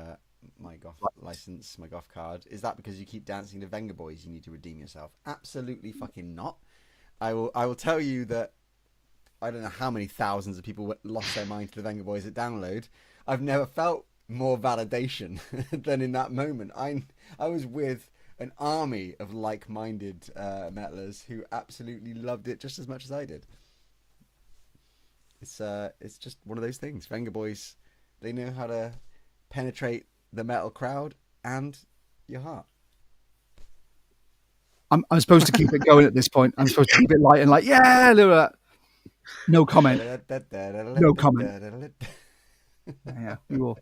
S1: my goth license, my goth card. Is that because you keep dancing to Venga Boys? You need to redeem yourself. Absolutely fucking not. I will tell you that. I don't know how many thousands of people lost their mind to the Venga Boys at download. I've never felt more validation than in that moment. I was with an army of like-minded metalers who absolutely loved it just as much as I did. It's just one of those things. Venga Boys, they know how to penetrate the metal crowd and your heart.
S3: I'm supposed to keep it going at this point. I'm supposed to keep it light and like, yeah, look at that. No comment. No comment. Yeah, we will.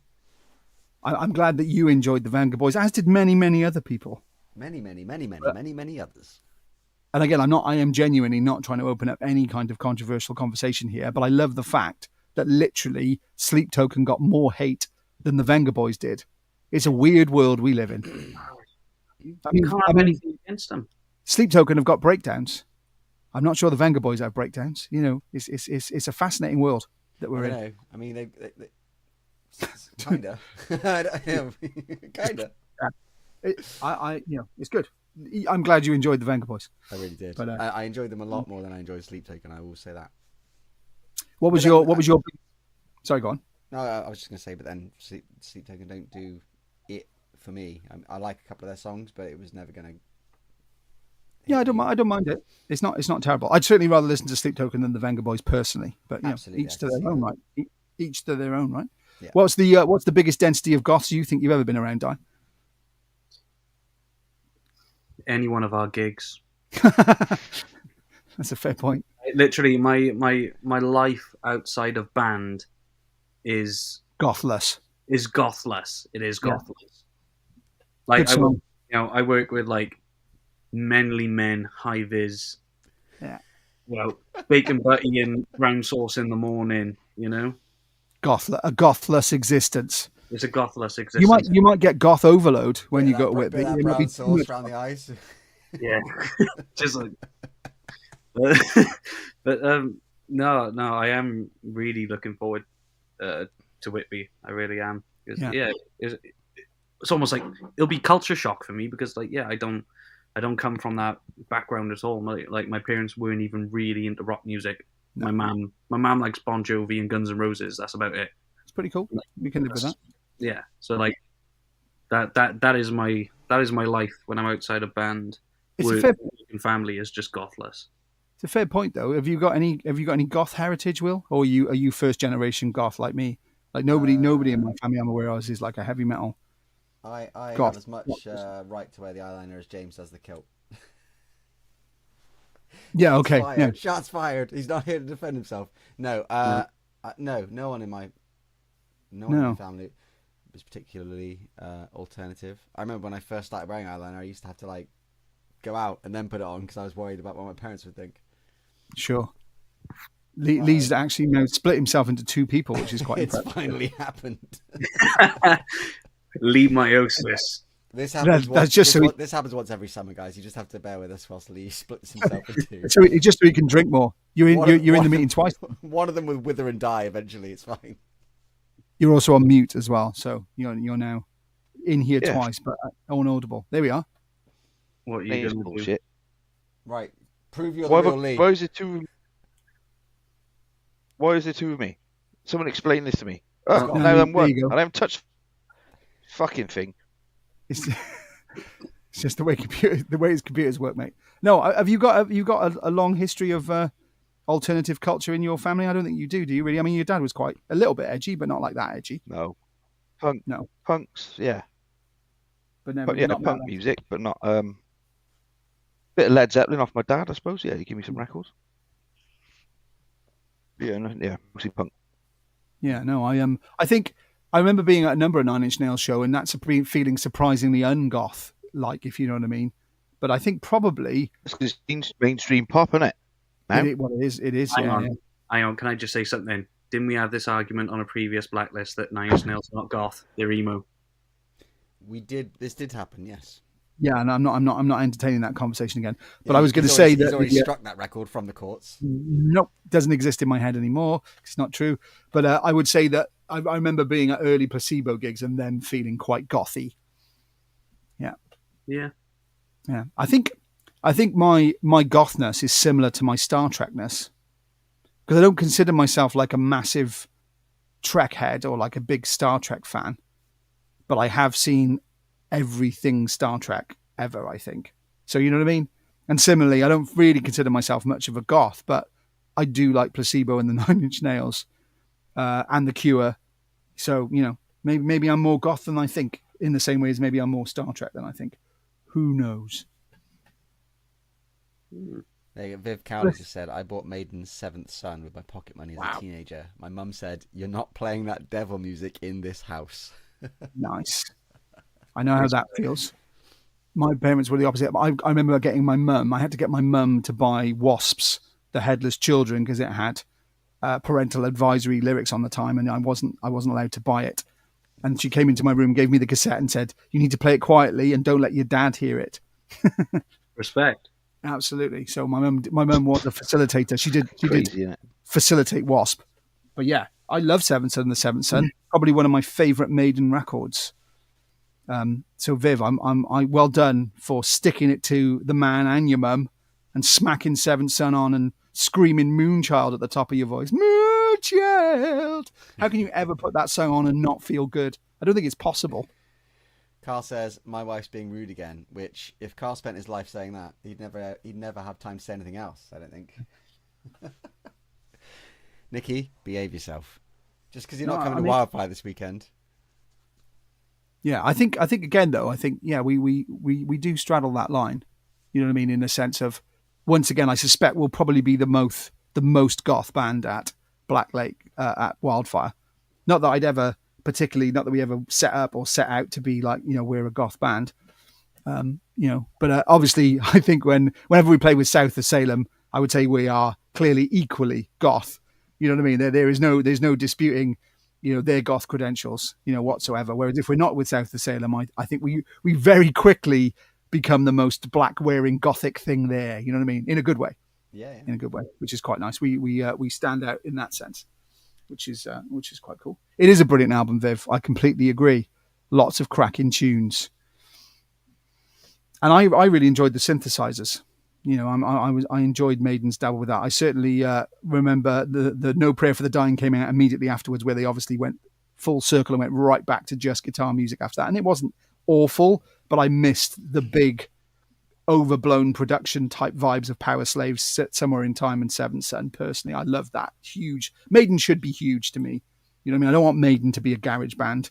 S3: I'm glad that you enjoyed the Venga Boys, as did many, many other people.
S1: Many others.
S3: And again, I am genuinely not trying to open up any kind of controversial conversation here, but I love the fact that literally Sleep Token got more hate than the Venga Boys did. It's a weird world we live in.
S4: You can't have anything against them.
S3: Sleep Token have got breakdowns. I'm not sure the Venga Boys have breakdowns. You know, it's a fascinating world that we're in.
S1: I know. I mean, they kinda, kinda.
S3: It's good. I'm glad you enjoyed the Venga Boys.
S1: I really did.
S3: But,
S1: I enjoyed them a lot more than I enjoyed Sleep Token. I will say that.
S3: What was your? Sorry, go on.
S1: No, I was just going to say, but then Sleep Token don't do it for me. I like a couple of their songs, but it was never going to.
S3: Yeah, I don't mind it. It's not terrible. I'd certainly rather listen to Sleep Token than the Venga Boys personally. But each to their own, right? Each to their own, right?
S1: Yeah.
S3: What's the biggest density of goths you think you've ever been around, Di?
S4: Any one of our gigs.
S3: That's a fair point.
S4: Literally, my life outside of band is
S3: gothless.
S4: Is gothless. It is gothless. Like I work with like Menly Men, high vis.
S3: Yeah.
S4: Well, bacon butty and brown sauce in the morning. You know.
S3: A gothless existence.
S4: It's a gothless existence.
S3: You might get goth overload when you go to Whitby.
S1: That brown sauce around the eyes.
S4: Yeah, just like. But no, I am really looking forward to Whitby. I really am.
S3: Yeah.
S4: It's almost like it'll be culture shock for me because like I don't come from that background at all. Like my parents weren't even really into rock music.
S3: No.
S4: My mum likes Bon Jovi and Guns N' Roses. That's about it.
S3: It's pretty cool. We can live with that.
S4: Yeah. So like that is my life when I'm outside of band.
S3: It's a
S4: Work
S3: fair,
S4: and family is just gothless.
S3: it's a fair point though. Have you got any goth heritage, Will? Or are you first generation goth like me? Like nobody in my family I'm aware of is like a heavy metal.
S1: I
S3: Goth.
S1: have as much right to wear the eyeliner as James does the kilt.
S3: Yeah, okay.
S1: Fired.
S3: Yeah.
S1: Shots fired. He's not here to defend himself. No, no one in my family was particularly alternative. I remember when I first started wearing eyeliner, I used to have to like go out and then put it on because I was worried about what my parents would think.
S3: Sure. Lee's actually split himself into two people, which is quite
S1: It's
S3: impressive.
S1: finally happened.
S4: Leave meiosis.
S1: This happens. This happens once every summer, guys. You just have to bear with us whilst Lee splits himself in two.
S3: So he can drink more. You're in the meeting twice.
S1: One of them will wither and die eventually. It's fine.
S3: You're also on mute as well, so you're now in here
S2: Yeah.
S3: twice, but unaudible. There we are.
S4: What are you
S2: It's
S4: going to do?
S2: bullshit.
S1: Right. Prove you're the real Lee.
S2: Why is it two? Why is there two of me? Someone explain this to me. Oh,
S1: No,
S2: now
S3: there
S2: I'm one.
S3: you go.
S2: I haven't touched fucking thing.
S3: It's, it's just the way his computers work, mate. No, have you got a long history of alternative culture in your family? I don't think you do. Do you really? I mean, your dad was quite a little bit edgy, but not like that edgy.
S2: No.
S3: No.
S2: Punks, yeah.
S3: But never.
S2: But yeah,
S3: not
S2: punk
S3: that.
S2: music, but not bit of Led Zeppelin off my dad, I suppose. Yeah, you give me some records. Yeah, mostly punk.
S3: Yeah, no, I think I remember being at a number of Nine Inch Nails show, and that's feeling surprisingly ungoth, like if you know what I mean. But I think probably
S2: It's because it's mainstream pop, isn't it? Now?
S3: it is.
S4: Hang
S3: Yeah,
S4: on.
S3: yeah.
S4: Hang on, can I just say something? Didn't we have this argument on a previous Blacklist that Nine Inch Nails are not goth, they're emo?
S1: We did. This did happen. Yes.
S3: Yeah, and I'm not entertaining that conversation again. But
S1: Yeah,
S3: I was going to
S1: he's
S3: say
S1: already-
S3: that
S1: he's already struck that record from the courts.
S3: nope, doesn't exist in my head anymore. It's not true. But I would say that I remember being at early Placebo gigs and then feeling quite gothy.
S4: Yeah.
S3: Yeah, I think my gothness is similar to my Star Trekness because I don't consider myself like a massive Trek head or like a big Star Trek fan, but I have seen everything Star Trek ever, I think. So you know what I mean? And similarly, I don't really consider myself much of a goth, but I do like Placebo and the Nine Inch Nails and The Cure. So, you know, maybe I'm more goth than I think, in the same way as maybe I'm more Star Trek than I think. Who knows?
S1: There you go. Viv Cowley just said, I bought Maiden's Seventh Son with my pocket money as a teenager. My mum said, you're not playing that devil music in this house.
S3: Nice. I know how that feels. My parents were the opposite. I remember getting my mum. I had to get my mum to buy Wasps, the Headless Children, because it had parental advisory lyrics on the time, and I wasn't allowed to buy it. And she came into my room, gave me the cassette, and said, "You need to play it quietly and don't let your dad hear it."
S4: Respect.
S3: Absolutely. So my mum was a facilitator. She did
S2: Crazy, isn't it?
S3: facilitate Wasp. But yeah, I love Seventh Son and the Seventh Son. Probably one of my favourite Maiden records. So Viv, I well done for sticking it to the man and your mum and smacking Seventh Son on and screaming Moonchild at the top of your voice. Moonchild! How can you ever put that song on and not feel good? I don't think it's possible.
S1: Carl says, my wife's being rude again, which if Carl spent his life saying that, he'd never have time to say anything else, I don't think. Nikki, behave yourself. Just because you're not coming to Wildfire this weekend.
S3: Yeah, I think again though, we do straddle that line. You know what I mean? In the sense of, once again, I suspect we'll probably be the most goth band at Black Lake at Wildfire. Not that I'd ever particularly, not that we ever set up or set out to be like, you know, we're a goth band. But obviously, I think whenever we play with South of Salem, I would say we are clearly equally goth. You know what I mean? There's no disputing, you know, their goth credentials, you know, whatsoever. Whereas if we're not with South of Salem, I think we very quickly become the most black wearing gothic thing there. You know what I mean? In a good way.
S1: Yeah.
S3: In a good way, which is quite nice. We stand out in that sense. which is quite cool. It is a brilliant album, Viv. I completely agree. Lots of cracking tunes, and I really enjoyed the synthesizers. You know, I enjoyed Maiden's dabble with that. I certainly remember the No Prayer for the Dying came out immediately afterwards, where they obviously went full circle and went right back to just guitar music after that. And it wasn't awful, but I missed the big overblown production type vibes of Power Slaves set somewhere in time and Seventh Son. Personally, I love that. Huge. Maiden should be huge to me. You know what I mean? I don't want Maiden to be a garage band.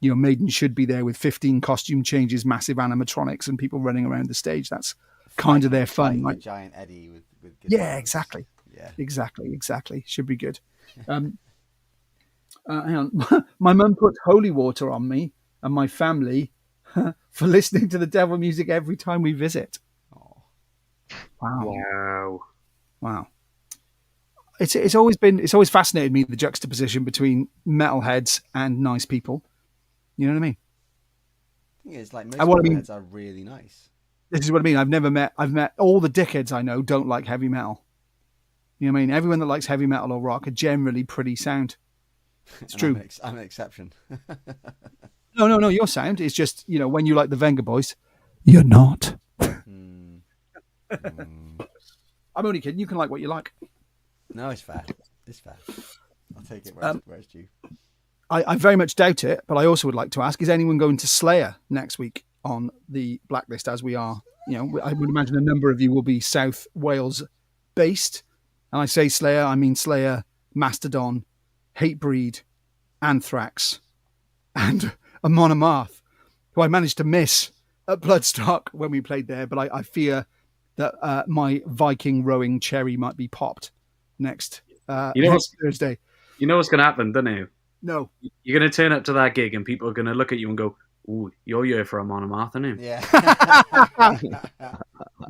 S3: You know, Maiden should be there with 15 costume changes, massive animatronics, and people running around the stage. That's kind of their fun, right?
S1: Giant Eddie with
S3: yeah, exactly.
S1: Yeah,
S3: exactly. Should be good. Hang on. My mum puts holy water on me and my family for listening to the devil music every time we visit.
S1: oh,
S3: Wow. It's always fascinated me, the juxtaposition between metalheads and nice people. You know what I mean?
S1: I think it's like most
S3: what I mean-
S1: heads are really nice.
S3: This is what I mean. I've met all the dickheads I know don't like heavy metal. You know what I mean? Everyone that likes heavy metal or rock are generally pretty sound. It's
S1: And
S3: true.
S1: I'm an exception.
S3: No. Your sound is just, you know, when you like the Venga Boys, you're not.
S1: Mm.
S3: I'm only kidding. You can like what you like.
S1: No, it's fair. It's fair. I'll take it where it's due.
S3: I very much doubt it, but I also would like to ask: is anyone going to Slayer next week on the Blacklist? As we are, you know, I would imagine a number of you will be South Wales based. And I say Slayer, I mean Slayer, Mastodon, Hatebreed, Anthrax, and Amon Amarth, who I managed to miss at Bloodstock when we played there. But I fear that my Viking rowing cherry might be popped next next Thursday.
S4: You know what's going to happen, don't you?
S3: No.
S4: You're going to turn up to that gig and people are going to look at you and go, "Ooh, you're here for a monomath, aren't you?"
S1: Yeah.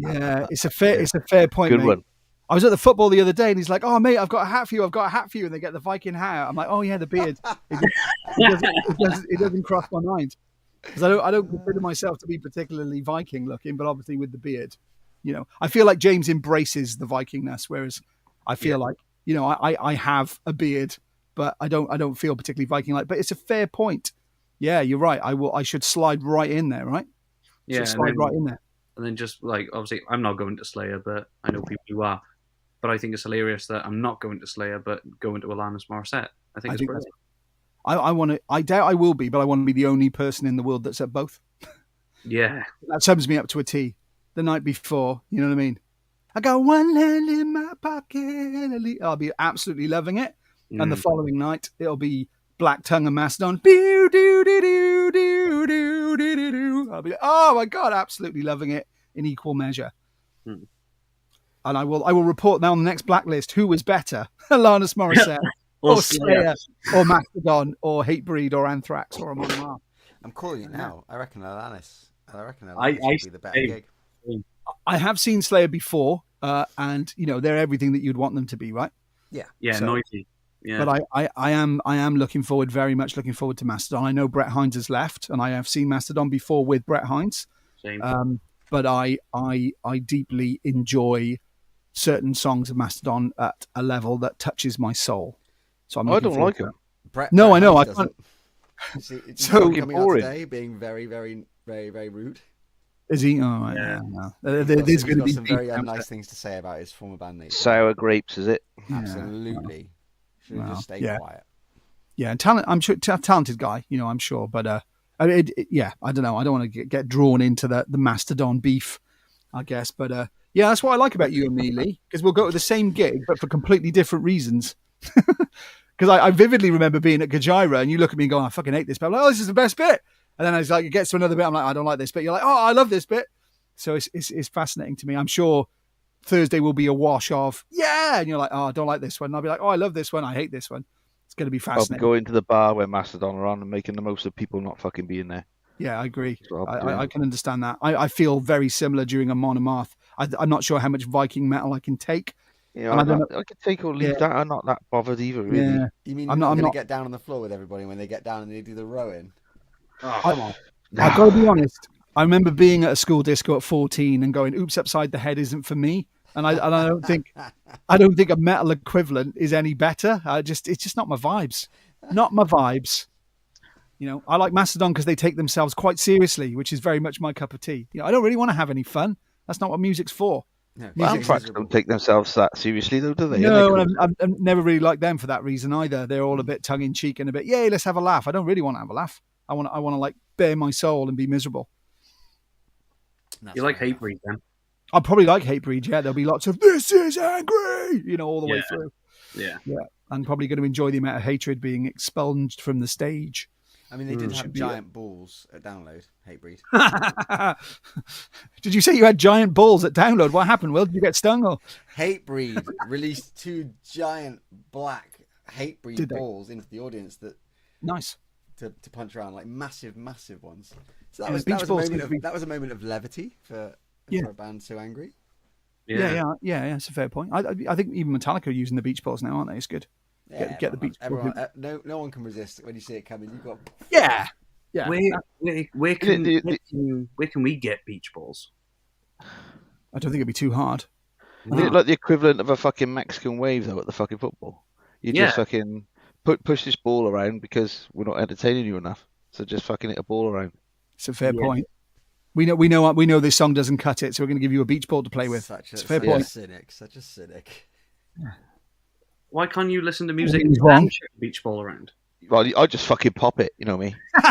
S3: Yeah, it's a fair point,
S2: Good
S3: mate.
S2: one.
S3: I was at the football the other day and he's like, "Oh, mate, I've got a hat for you. And they get the Viking hat. I'm like, "Oh, yeah, the beard." It doesn't cross my mind. Because I don't consider myself to be particularly Viking looking, but obviously with the beard, you know, I feel like James embraces the Vikingness, whereas I feel like, you know, I have a beard, but I don't feel particularly Viking like. But it's a fair point. Yeah, you're right. I should slide right in there, right?
S4: Yeah,
S3: slide right in there.
S4: And then just like, obviously, I'm not going to Slayer, but I know people who are. But I think it's hilarious that I'm not going to Slayer, but going to Alanis Morissette. I think it's brilliant.
S3: I want to. I doubt I will be, but I want to be the only person in the world that's at both.
S4: Yeah.
S3: That sums me up to a T. The night before, you know what I mean? I got one hand in my pocket. I'll be absolutely loving it. And the following night, it'll be Black Tongue and Mastodon. I'll be, oh my God, absolutely loving it in equal measure. And I will report now on the next Blacklist who was better, Alanis Morissette or Slayer or Mastodon or Hatebreed or Anthrax or Amon Amarth.
S1: I'm calling it now. I reckon Alanis. Would be the better gig.
S3: I have seen Slayer before, and you know they're everything that you'd want them to be, right?
S1: Yeah.
S4: Yeah,
S3: So-
S4: noisy. Yeah.
S3: But I am very much looking forward to Mastodon. I know Brett Hines has left, and I have seen Mastodon before with Brett Hines.
S4: Same.
S3: But I deeply enjoy certain songs of Mastodon at a level that touches my soul. So
S2: I don't like him.
S3: No, I know,
S1: Hines
S3: I
S1: doesn't. It's
S3: So
S1: coming out
S2: boring.
S1: today, being very, very, very, very rude.
S3: Is he? Oh,
S4: Yeah.
S3: no.
S1: He's
S3: There's
S1: got
S3: going to be
S1: some very
S3: beef out
S1: nice
S3: there.
S1: things to say about his former bandmate.
S2: Sour grapes, is it?
S1: Absolutely. Should have just stayed quiet.
S3: Yeah, and talent. I'm sure talented guy. You know, I'm sure. But I don't know. I don't want to get drawn into the Mastodon beef, I guess. But yeah, that's what I like about you and me, Lee, because we'll go to the same gig but for completely different reasons. Because I vividly remember being at Gajira and you look at me and go, "I fucking hate this bit." I'm like, "Oh, this is the best bit." And then I was like, it gets to another bit. I'm like, "I don't like this bit." You're like, "Oh, I love this bit." So it's fascinating to me. I'm sure Thursday will be a wash of, yeah. And you're like, "Oh, I don't like this one." And I'll be like, "Oh, I love this one. I hate this one." It's going to be
S2: I'll be
S3: fascinating.
S2: going to the bar where Mastodon are on and making the most of people not fucking being there.
S3: Yeah, I agree.
S2: That's what I'll be
S3: I
S2: doing.
S3: can understand that. I feel very similar during Amon Amarth. I'm not sure how much Viking metal I can take.
S2: Yeah,
S3: And I don't
S2: I could take or leave
S3: Yeah.
S2: that. I'm not that bothered either, really.
S3: Yeah.
S1: You mean
S3: I'm
S1: you're
S3: not-
S1: not
S3: I'm
S1: going
S3: not-
S1: to get down on the floor with everybody when they get down and they do the rowing?
S4: Oh, come on.
S3: I've got to be honest. I remember being at a school disco at 14 and going, "Oops, Upside the Head isn't for me." and I don't think a metal equivalent is any better. It's just not my vibes. Not my vibes. I like Mastodon because they take themselves quite seriously, which is very much my cup of tea. I don't really want to have any fun. That's not what music's for.
S1: No,
S2: Well,
S1: music's
S2: Anthrax
S1: miserable.
S2: don't take themselves that seriously, though, do they?
S3: No, and I've never really liked them for that reason either. They're all a bit tongue in cheek and a bit, yay, let's have a laugh. I don't really want to have a laugh. I want to like bare my soul and be miserable.
S1: That's
S4: You like
S1: fair enough.
S4: Hatebreed then?
S3: I'll probably like Hatebreed. Yeah, there'll be lots of "this is angry," all the way
S4: Yeah.
S3: through.
S4: Yeah.
S3: Yeah, I'm probably going to enjoy the amount of hatred being expunged from the stage.
S1: I mean, they did have
S3: Should be
S1: giant balls at download. Hatebreed.
S3: Did you say you had giant balls at download? What happened, Will? Did you get stung? Or?
S1: Hatebreed released 2 giant black Hatebreed
S3: Did they?
S1: balls into the audience
S3: Nice.
S1: to punch around, like massive ones. So that
S3: Yeah,
S1: was
S3: Beach
S1: that was
S3: Balls
S1: a
S3: seem
S1: moment
S3: to
S1: of
S3: be-
S1: that was a moment of levity for a band so angry.
S3: Yeah. It's a fair point. I think even Metallica are using the beach balls now, aren't they? It's good.
S1: Yeah,
S3: Get the beach ball.
S1: Everyone, no one can resist when you see it coming. You've got
S3: Yeah.
S4: Where can we get beach balls?
S3: I don't think it'd be too hard.
S2: Isn't it like the equivalent of a fucking Mexican wave, though, at the fucking football? You just fucking push this ball around because we're not entertaining you enough. So just fucking hit a ball around.
S3: It's a fair point. We know this song doesn't cut it, so we're going to give you a beach ball to play with. It's a fair point.
S1: Such a cynic.
S4: Why can't you listen to music
S3: Everything's wrong.
S4: and shake a beach ball around?
S2: Well, I just fucking pop it, you know me.
S1: He's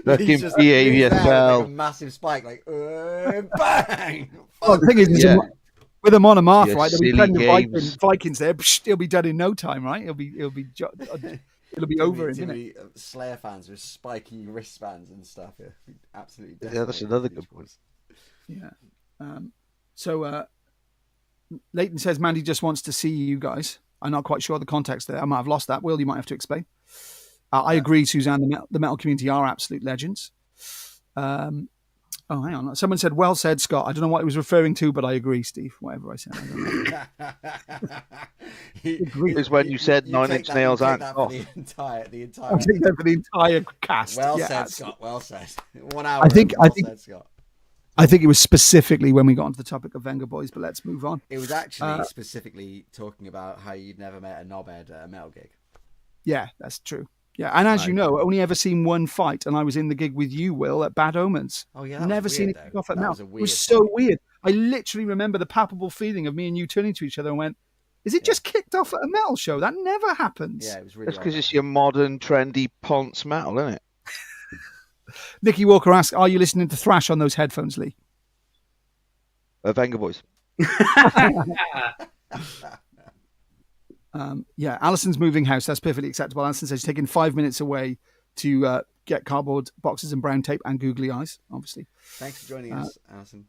S2: Fucking
S1: just
S2: behave
S1: he's there with, like, a
S2: yourself.
S1: massive spike, like bang.
S3: Well, the thing is,
S2: Yeah.
S3: with a monomarth,
S2: Yeah,
S3: right? There'll be
S2: silly
S3: plenty of
S2: games.
S3: Vikings there. It'll be done in no time, right? It'll be over,
S1: Too
S3: isn't it?
S1: many Slayer fans with spiky wristbands and stuff. Yeah, absolutely.
S2: Yeah, that's another good one.
S3: Yeah. So Leighton says Mandy just wants to see you guys. I'm not quite sure the context there. I might have lost that. Will, you might have to explain. I agree, Suzanne. The metal community are absolute legends. Hang on. Someone said, "Well said, Scott." I don't know what he was referring to, but I agree, Steve. Whatever I said, I don't know.
S2: Is when you said Nine
S1: take
S2: Inch
S1: that-
S2: Nails
S1: you take
S2: aren't
S1: that
S2: off.
S1: for the entire.
S3: I'm saying that for the entire cast.
S1: Well
S3: Yeah,
S1: said,
S3: absolutely.
S1: Scott. Well said. 1 hour.
S3: I think-
S1: Well said, Scott.
S3: I think it was specifically when we got onto the topic of Venga Boys, but let's move on.
S1: It was actually specifically talking about how you'd never met a knobhead at a metal gig.
S3: Yeah, that's true. Yeah, and as you know, only ever seen one fight, and I was in the gig with you, Will, at Bad Omens.
S1: Oh yeah, that
S3: Never
S1: was
S3: seen
S1: weird,
S3: it kick
S1: though.
S3: off at
S1: That
S3: Mel.
S1: was a
S3: It
S1: weird
S3: was so
S1: fight.
S3: weird. I literally remember the palpable feeling of me and you turning to each other and went, "Is it just kicked off at a metal show? That never happens."
S1: Yeah, it was really.
S2: That's because
S1: odd.
S2: it's your modern, trendy ponce metal, isn't it?
S3: Nikki Walker asks, "Are you listening to thrash on those headphones, Lee?"
S2: Venga Boys.
S3: Yeah, Alison's moving house. That's perfectly acceptable. Alison says she's taking 5 minutes away to get cardboard boxes and brown tape and googly eyes, obviously.
S1: Thanks for joining us, Alison.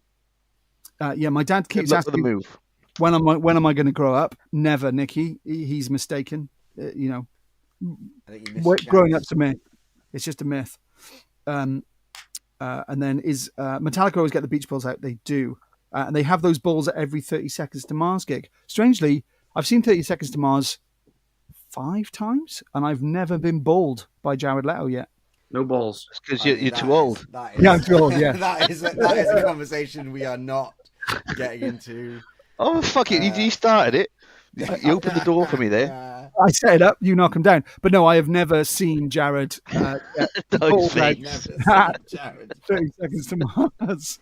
S3: Yeah, my dad
S2: Good
S3: keeps
S2: luck with the
S3: asking,
S2: move.
S3: when am I going to grow up? Never, Nikki. He's mistaken.
S1: I think you missed
S3: Growing
S1: Janice.
S3: up's a myth. It's just a myth. And then Metallica always get the beach balls out? They do. And they have those balls at every 30 Seconds to Mars gig. Strangely, I've seen 30 Seconds to Mars 5 times, and I've never been balled by Jared Leto yet.
S4: No balls.
S2: It's because
S1: I
S2: you're
S1: mean,
S2: too old.
S3: Yeah, I'm too old, yeah.
S1: that is a conversation we are not getting into.
S2: Oh, fuck it. You started it. You opened the door for me there.
S3: I set it up, you knock him down. But no, I have never seen Jared get balled out
S2: Thanks.
S1: Jared.
S3: 30 Seconds to Mars.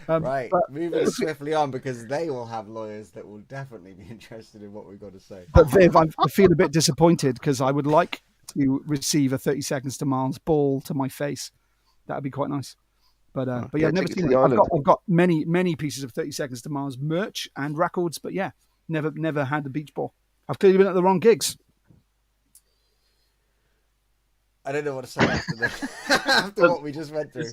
S1: Right, moving swiftly on because they will have lawyers that will definitely be interested in what we've got to say.
S3: But Viv, I feel a bit disappointed because I would like to receive a 30 Seconds to Mars ball to my face. That would be quite nice. But yeah,
S2: yeah,
S3: I've never
S2: take it
S3: seen
S2: to the
S3: it.
S2: island.
S3: I've got many pieces of 30 Seconds to Mars merch and records, but yeah, never had the beach ball. I've clearly been at the wrong gigs.
S1: I don't know what to say after what we just went through.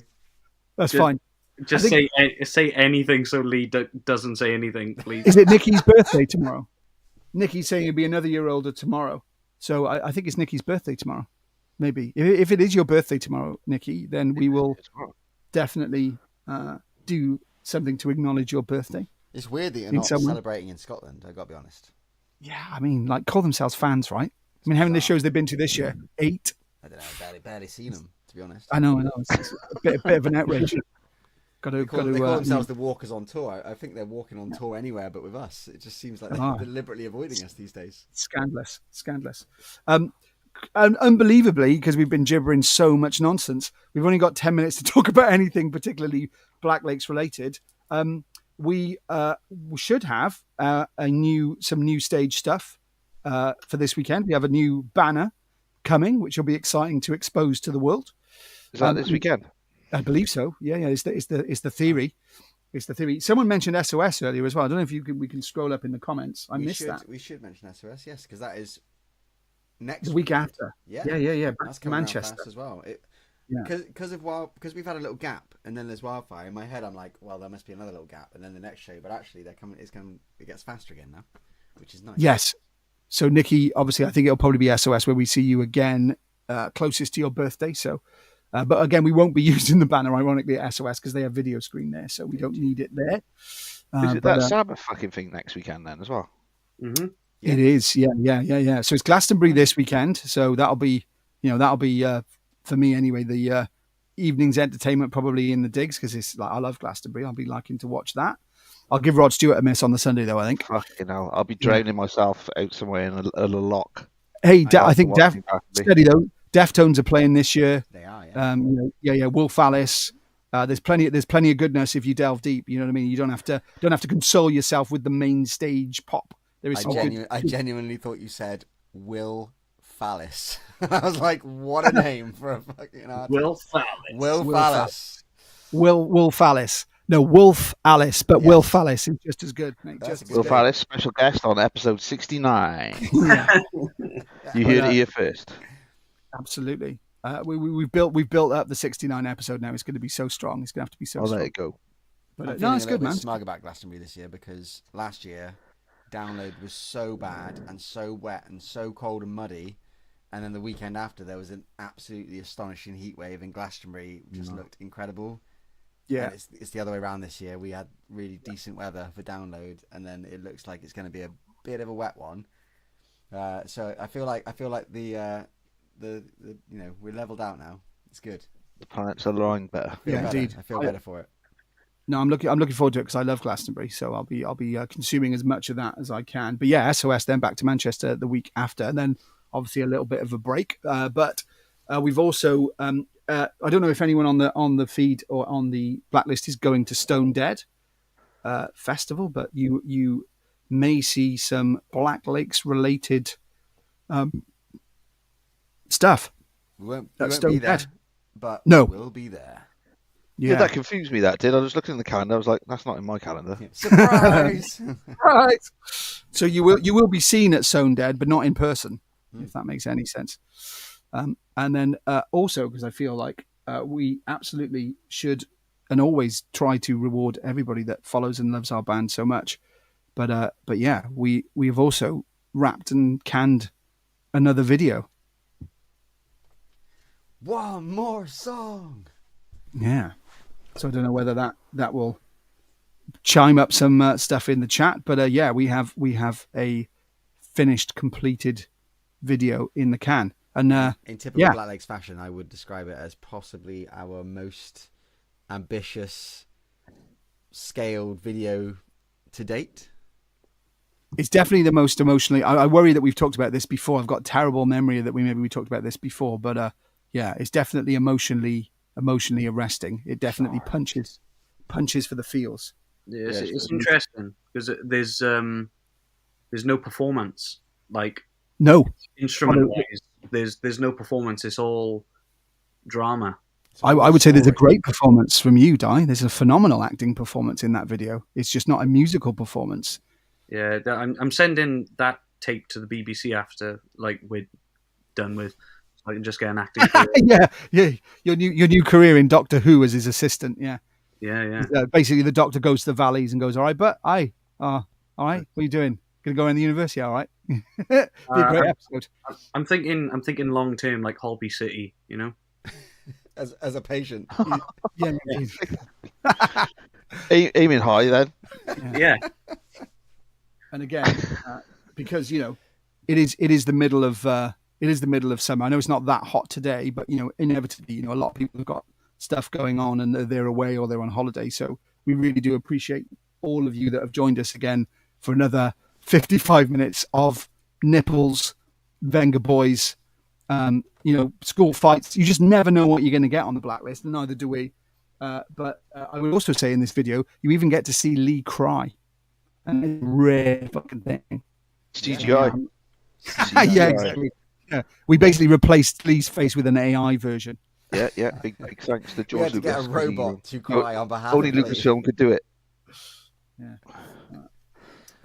S3: That's
S4: Good.
S3: fine.
S4: Just
S3: I
S4: say anything so Lee doesn't say anything, please.
S3: Is it Nikki's birthday tomorrow? Nikki's saying he'll be another year older tomorrow. So I think it's Nikki's birthday tomorrow. Maybe. If it is your birthday tomorrow, Nikki, then we will definitely do something to acknowledge your birthday.
S1: It's weird that you're
S3: In
S1: not
S3: some way.
S1: celebrating in Scotland. I got to be honest.
S3: Yeah, I mean, like, call themselves fans, right? I mean, how many shows they've been to this year? 8.
S1: I don't know. Barely seen them, to be honest.
S3: I know. It's a bit of an outrage.
S1: They call themselves the Walkers on tour. I think they're walking on tour anywhere but with us. It just seems like they're deliberately avoiding us these days.
S3: Scandalous. And unbelievably, because we've been gibbering so much nonsense, we've only got 10 minutes to talk about anything particularly Black Lakes related. We should have some new stage stuff for this weekend. We have a new banner coming, which will be exciting to expose to the world.
S2: Is that this weekend?
S3: I believe so. Yeah. It's the theory. It's the theory. Someone mentioned SOS earlier as well. I don't know if we can scroll up in the comments. I missed that.
S1: We should mention SOS, yes, because that is next
S3: the week after.
S1: Yeah.
S3: Back to Manchester
S1: as well. Because we've had a little gap, and then there's Wildfire. In my head, I'm like, well, there must be another little gap, and then the next show. But actually, it gets faster again now, which is nice.
S3: Yes. So Nikki, obviously, I think it'll probably be SOS where we see you again, closest to your birthday. So, but again, we won't be using the banner, ironically, at SOS because they have video screen there, so we don't need it there.
S2: Is it that Sabbath fucking thing next weekend then as well?
S4: Mm-hmm.
S3: Yeah. It is, yeah. So it's Glastonbury this weekend, so that'll be for me anyway. The evening's entertainment probably in the digs because it's like I love Glastonbury. I'll be liking to watch that. I'll give Rod Stewart a miss on the Sunday though. I think.
S2: Fucking hell, I'll be drowning myself out somewhere in a lock.
S3: Hey, I think steady though. Deftones are playing this year.
S1: They are,
S3: yeah. Wolf Alice. There's plenty of goodness if you delve deep. You know what I mean. You don't have to console yourself with the main stage pop. There is
S1: I genuinely thought you said Will Phallus. I was like, what a name for a fucking artist.
S4: Will Phallus.
S1: Will Phallus.
S3: Will Phallus. No, Wolf Alice, but yes. Will Phallus is just as good. Mate,
S2: Will Phallus, special guest on episode 69. You heard it here first.
S3: Absolutely. We've built up the 69 episode now. It's going to be so strong. It's going to have to be so strong.
S2: I'll let it go.
S1: But no, it's good, man. I'm smug about Glastonbury this year because last year download was so bad and so wet and so cold and muddy, and then the weekend after there was an absolutely astonishing heat wave in Glastonbury. Just looked incredible.
S3: Yeah,
S1: and it's the other way around this year. We had really decent weather for download, and then it looks like it's going to be a bit of a wet one. So I feel like the we're leveled out now. It's good.
S2: The planets are aligned better.
S3: Indeed.
S1: I feel better for it.
S3: No, I'm looking forward to it because I love Glastonbury, so I'll be consuming as much of that as I can. But yeah, SOS then back to Manchester the week after, and then obviously a little bit of a break. But we've also I don't know if anyone on the feed or on the Blacklist is going to Stone Dead festival, but you may see some Black Lakes related stuff.
S1: We won't be there, but we'll be there.
S2: Yeah, that confused me. That did. I was looking in the calendar. I was like, "That's not in my calendar."
S1: Surprise!
S3: Right. So you will be seen at Stone Dead, but not in person, if that makes any sense. And then also because I feel like we absolutely should and always try to reward everybody that follows and loves our band so much. But yeah, we have also wrapped and canned another video.
S1: One more song.
S3: Yeah. So I don't know whether that will chime up some stuff in the chat, but yeah, we have a finished, completed video in the can, and
S1: in typical Black Lakes fashion, I would describe it as possibly our most ambitious, scaled video to date.
S3: It's definitely the most emotionally. I worry that we've talked about this before. I've got terrible memory that we talked about this before, but yeah, it's definitely emotionally arresting. It definitely punches for the feels.
S4: Yeah, it's interesting because there's no performance, like
S3: no
S4: instrument wise. There's no performance. It's all drama.
S3: I would say there's a great performance from you, Di. There's a phenomenal acting performance in that video. It's just not a musical performance.
S4: Yeah, I'm sending that tape to the BBC after we're done with. I can just get an acting career.
S3: yeah. Your new career in Doctor Who as his assistant. Yeah. Basically, the Doctor goes to the valleys and goes, "All right, but all right. What are you doing? Gonna go in the university? All right." Be a great episode.
S4: I'm thinking long term, like Holby City. You know,
S1: as a patient.
S2: Aiming high then.
S4: Yeah.
S3: And again, because it is the middle of. It is the middle of summer. I know it's not that hot today, but inevitably, a lot of people have got stuff going on and they're away or they're on holiday. So we really do appreciate all of you that have joined us again for another 55 minutes of nipples, Venga boys, school fights. You just never know what you're going to get on the Blacklist, and neither do we. But I would also say in this video, you even get to see Lee cry. And it's a rare fucking thing.
S2: CGI.
S3: Yeah, exactly. Yeah. We basically replaced Lee's face with an AI version.
S2: Yeah. Big thanks to
S1: We
S2: George
S1: had to get a
S2: Lucas.
S1: robot to cry on behalf
S2: Only
S1: of Lee.
S2: Lucasfilm could do it.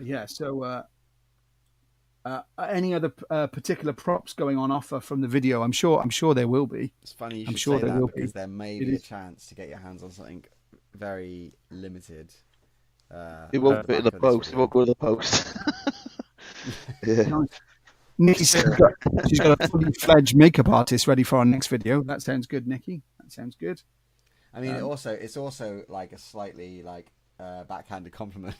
S3: Yeah. So, any other particular props going on offer from the video? I'm sure there will be.
S1: It's funny you
S3: I'm
S1: should
S3: sure
S1: say
S3: there
S1: that
S3: will
S1: because
S3: be.
S1: there may
S3: It
S1: be a
S3: is.
S1: chance to get your hands on something very limited.
S2: It
S1: at
S2: won't
S1: the
S2: fit in
S1: back
S2: the
S1: of this
S2: post. It won't go to the post. Yeah.
S3: Nikki said she's got a fully fledged makeup artist ready for our next video. That sounds good, Nikki. That sounds good.
S1: I mean, it's also like a slightly backhanded compliment.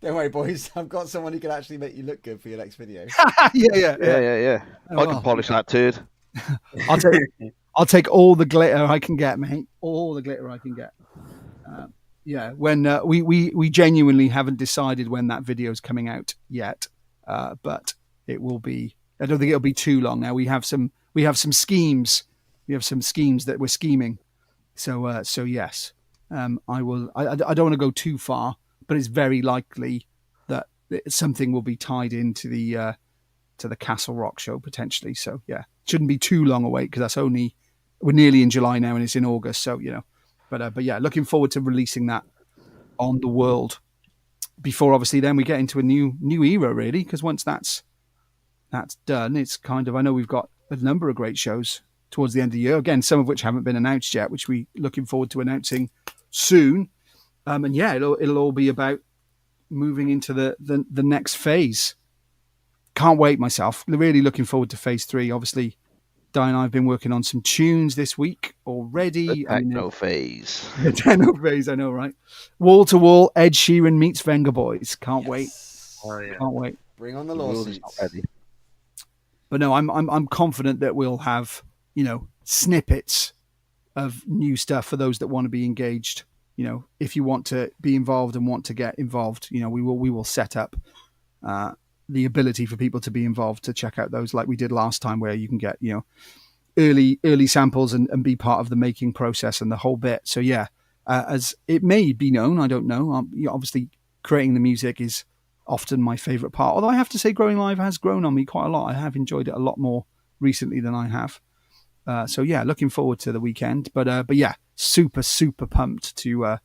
S1: Don't worry, boys. I've got someone who can actually make you look good for your next video.
S3: Yeah. Oh,
S2: I can polish that turd.
S3: I'll take all the glitter I can get, mate. All the glitter I can get. When we genuinely haven't decided when that video is coming out yet, but it will be. I don't think it'll be too long now. We have some schemes. We have some schemes that we're scheming. So yes, I will. I don't want to go too far, but it's very likely that something will be tied into the Castle Rock show potentially. So yeah, shouldn't be too long a wait because we're nearly in July now and it's in August. So but yeah, looking forward to releasing that on the world before obviously then we get into a new era really, because once that's done, it's kind of, I know we've got a number of great shows towards the end of the year, again some of which haven't been announced yet, which we looking forward to announcing soon. And yeah, it'll all be about moving into the next phase. Can't wait myself. Really looking forward to phase 3. Obviously Di and I have been working on some tunes this week already.
S2: The techno phase.
S3: The techno phase, I know, right? Wall to wall, Ed Sheeran meets Venga Boys. Can't wait.
S4: Oh, yeah.
S3: Can't wait.
S1: Bring on the
S2: The world is
S1: lawsuits.
S2: not ready.
S3: But no, I'm confident that we'll have, snippets of new stuff for those that want to be engaged. If you want to be involved and want to get involved, we will set up the ability for people to be involved, to check out those like we did last time, where you can get early samples and be part of the making process and the whole bit. So yeah, as it may be known, I don't know. Obviously, creating the music is often my favorite part. Although I have to say, Growing Live has grown on me quite a lot. I have enjoyed it a lot more recently than I have. So yeah, looking forward to the weekend. But yeah, super pumped to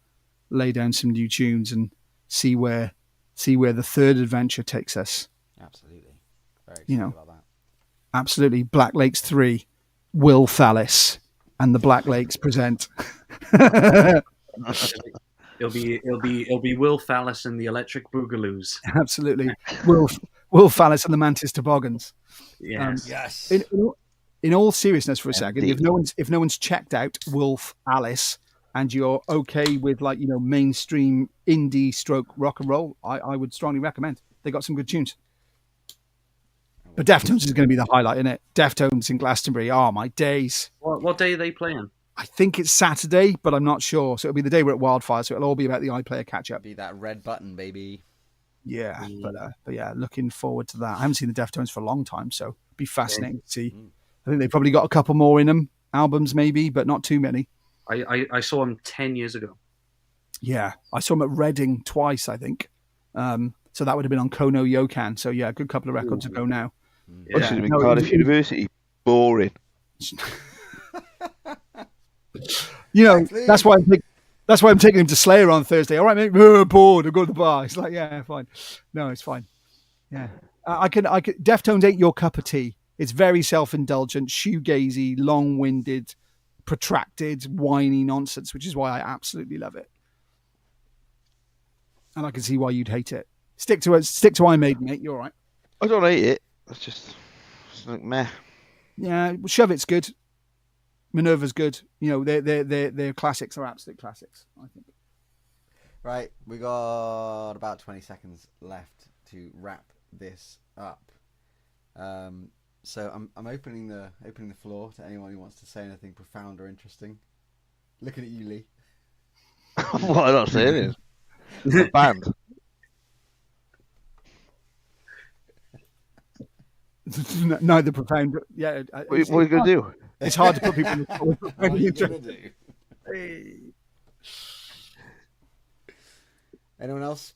S3: lay down some new tunes and see where the third adventure takes us.
S1: Absolutely. Very excited about that.
S3: Absolutely. Black Lakes 3, Will Thallis, and the Black Lakes present.
S4: It'll be Will Fallis and the Electric Boogaloo's.
S3: Absolutely. Will Thallis and the Mantis Toboggans.
S4: Yes.
S1: Yes.
S3: In all seriousness, for a second,
S2: Indeed.
S3: if no one's checked out Wolf Alice and you're okay with mainstream indie stroke rock and roll, I would strongly recommend. They got some good tunes. But Deftones is going to be the highlight, isn't it? Deftones in Glastonbury. Oh, my days.
S4: What day are they playing?
S3: I think it's Saturday, but I'm not sure. So it'll be the day we're at Wildfire. So it'll all be about the iPlayer catch-up.
S1: Be that red button, baby.
S3: Yeah, but yeah, looking forward to that. I haven't seen the Deftones for a long time, so it'll be fascinating to see. I think they've probably got a couple more in them, albums maybe, but not too many.
S4: I saw them 10 years ago.
S3: Yeah, I saw them at Reading twice, I think. So that would have been on Kono Yokan. So yeah, a good couple of records ago now.
S2: I should have been Cardiff University. Boring.
S3: That's why I'm taking him to Slayer on Thursday. All right, mate. Bored. I'll go to the bar. It's like, yeah, fine. No, it's fine. Yeah, I can. Deftones ain't your cup of tea. It's very self-indulgent, shoegazy, long-winded, protracted, whiny nonsense, which is why I absolutely love it. And I can see why you'd hate it. Stick to I Made, mate. You're all right.
S2: I don't hate it. It's like meh.
S3: Yeah, Shove It's good. Minerva's good. They're classics. They're absolute classics, I think.
S1: Right, we got about 20 seconds left to wrap this up. So I'm opening the floor to anyone who wants to say anything profound or interesting. Looking at you, Lee.
S2: What I'm not saying is, the band.
S3: Neither profound. Yeah,
S2: What are you going to do?
S3: it's hard to put people in the spot with
S1: What are you
S3: profound
S1: gonna do?
S3: Hey.
S1: Anyone else?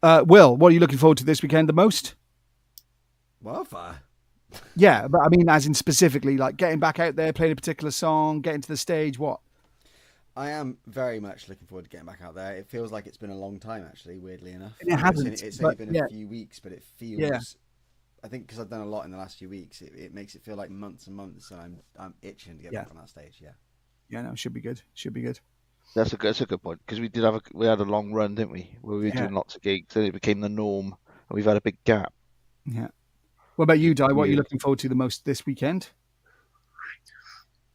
S3: Will, what are you looking forward to this weekend the most?
S1: Wildfire.
S3: Yeah, but I mean, as in specifically, like getting back out there, playing a particular song, getting to the stage. What?
S1: I am very much looking forward to getting back out there. It feels like it's been a long time, actually. Weirdly enough,
S3: It hasn't,
S1: It's only
S3: but
S1: been
S3: yeah.
S1: a few weeks, but it feels.
S3: Yeah.
S1: I think because I've done a lot in the last few weeks, it makes it feel like months and months, and I'm itching to get back on that stage. Yeah.
S3: Yeah, no, should be good. Should be good.
S2: That's a good point because we had a long run, didn't we? Where we were doing lots of gigs, and it became the norm, and we've had a big gap.
S3: Yeah. What about you, Di? What are you
S2: Yeah.
S3: looking forward to the most this weekend?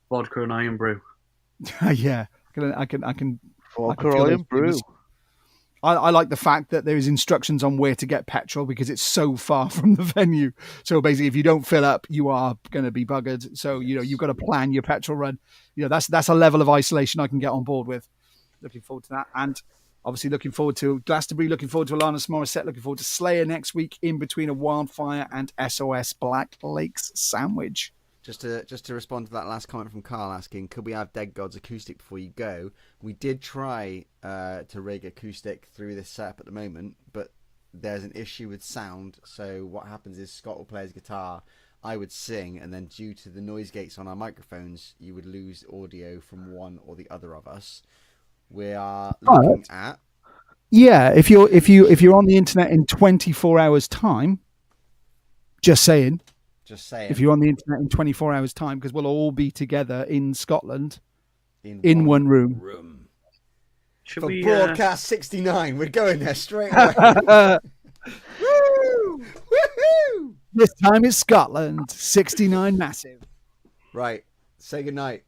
S4: Vodka and Iron Brew.
S3: Yeah, I can.
S2: Vodka
S3: feel those
S2: Iron Brew.
S3: flavors. I like the fact that there is instructions on where to get petrol because it's so far from the venue. So basically, if you don't fill up, you are going to be buggered. So you've got to plan your petrol run. That's a level of isolation I can get on board with. Looking forward to that, and obviously looking forward to Glastonbury. Looking forward to Alanis Morissette. Looking forward to Slayer next week. In between a Wildfire and SOS Black Lakes sandwich.
S1: Just to respond to that last comment from Carl asking, could we have Dead Gods acoustic before you go? We did try to rig acoustic through this setup at the moment, but there's an issue with sound. So what happens is Scott will play his guitar, I would sing, and then due to the noise gates on our microphones, you would lose audio from one or the other of us. We are looking at.
S3: Yeah, if you're on the internet in 24 hours time, just saying.
S1: Just saying.
S3: If you're on the internet in 24 hours time, because we'll all be together in Scotland
S1: in
S3: one room.
S4: Should
S1: For
S4: we
S1: broadcast 69, we're going there straight away. Woo! Woohoo!
S3: This time it's Scotland, 69 massive.
S1: Right, say goodnight.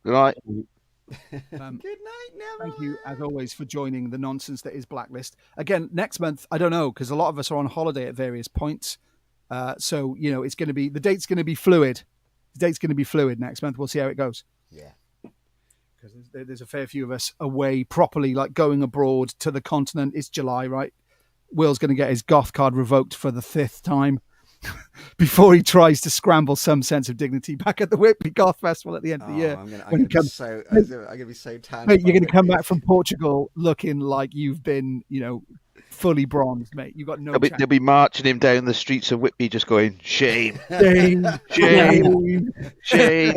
S2: Good night.
S1: Good night, Neverland.
S3: Thank you, as always, for joining the nonsense that is Blacklist. Again, next month, I don't know, because a lot of us are on holiday at various points. So, it's going to be, the date's going to be fluid. The date's going to be fluid next month. We'll see how it goes.
S1: Yeah.
S3: Because there's a fair few of us away properly, like going abroad to the continent. It's July, right? Will's going to get his goth card revoked for the 5th time before he tries to scramble some sense of dignity back at the Whitby Goth Festival at the end of the year.
S1: I'm gonna be so tan.
S3: Mate, you're going to come back from Portugal looking like you've been, fully bronzed, mate. You've got no chance.
S2: They'll be marching him down the streets of Whitby, just going, shame,
S3: Shame,
S2: shame, shame.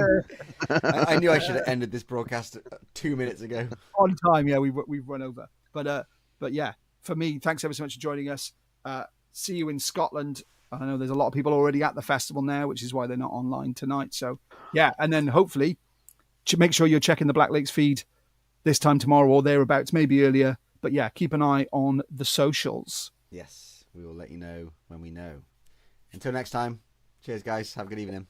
S1: I knew I should have ended this broadcast 2 minutes ago.
S3: On time, yeah, we've run over. But yeah, for me, thanks ever so much for joining us. See you in Scotland. I know there's a lot of people already at the festival now, which is why they're not online tonight. So yeah, and then hopefully make sure you're checking the Black Lakes feed this time tomorrow or thereabouts, maybe earlier. But yeah, keep an eye on the socials.
S1: Yes, we will let you know when we know. Until next time, cheers guys, have a good evening.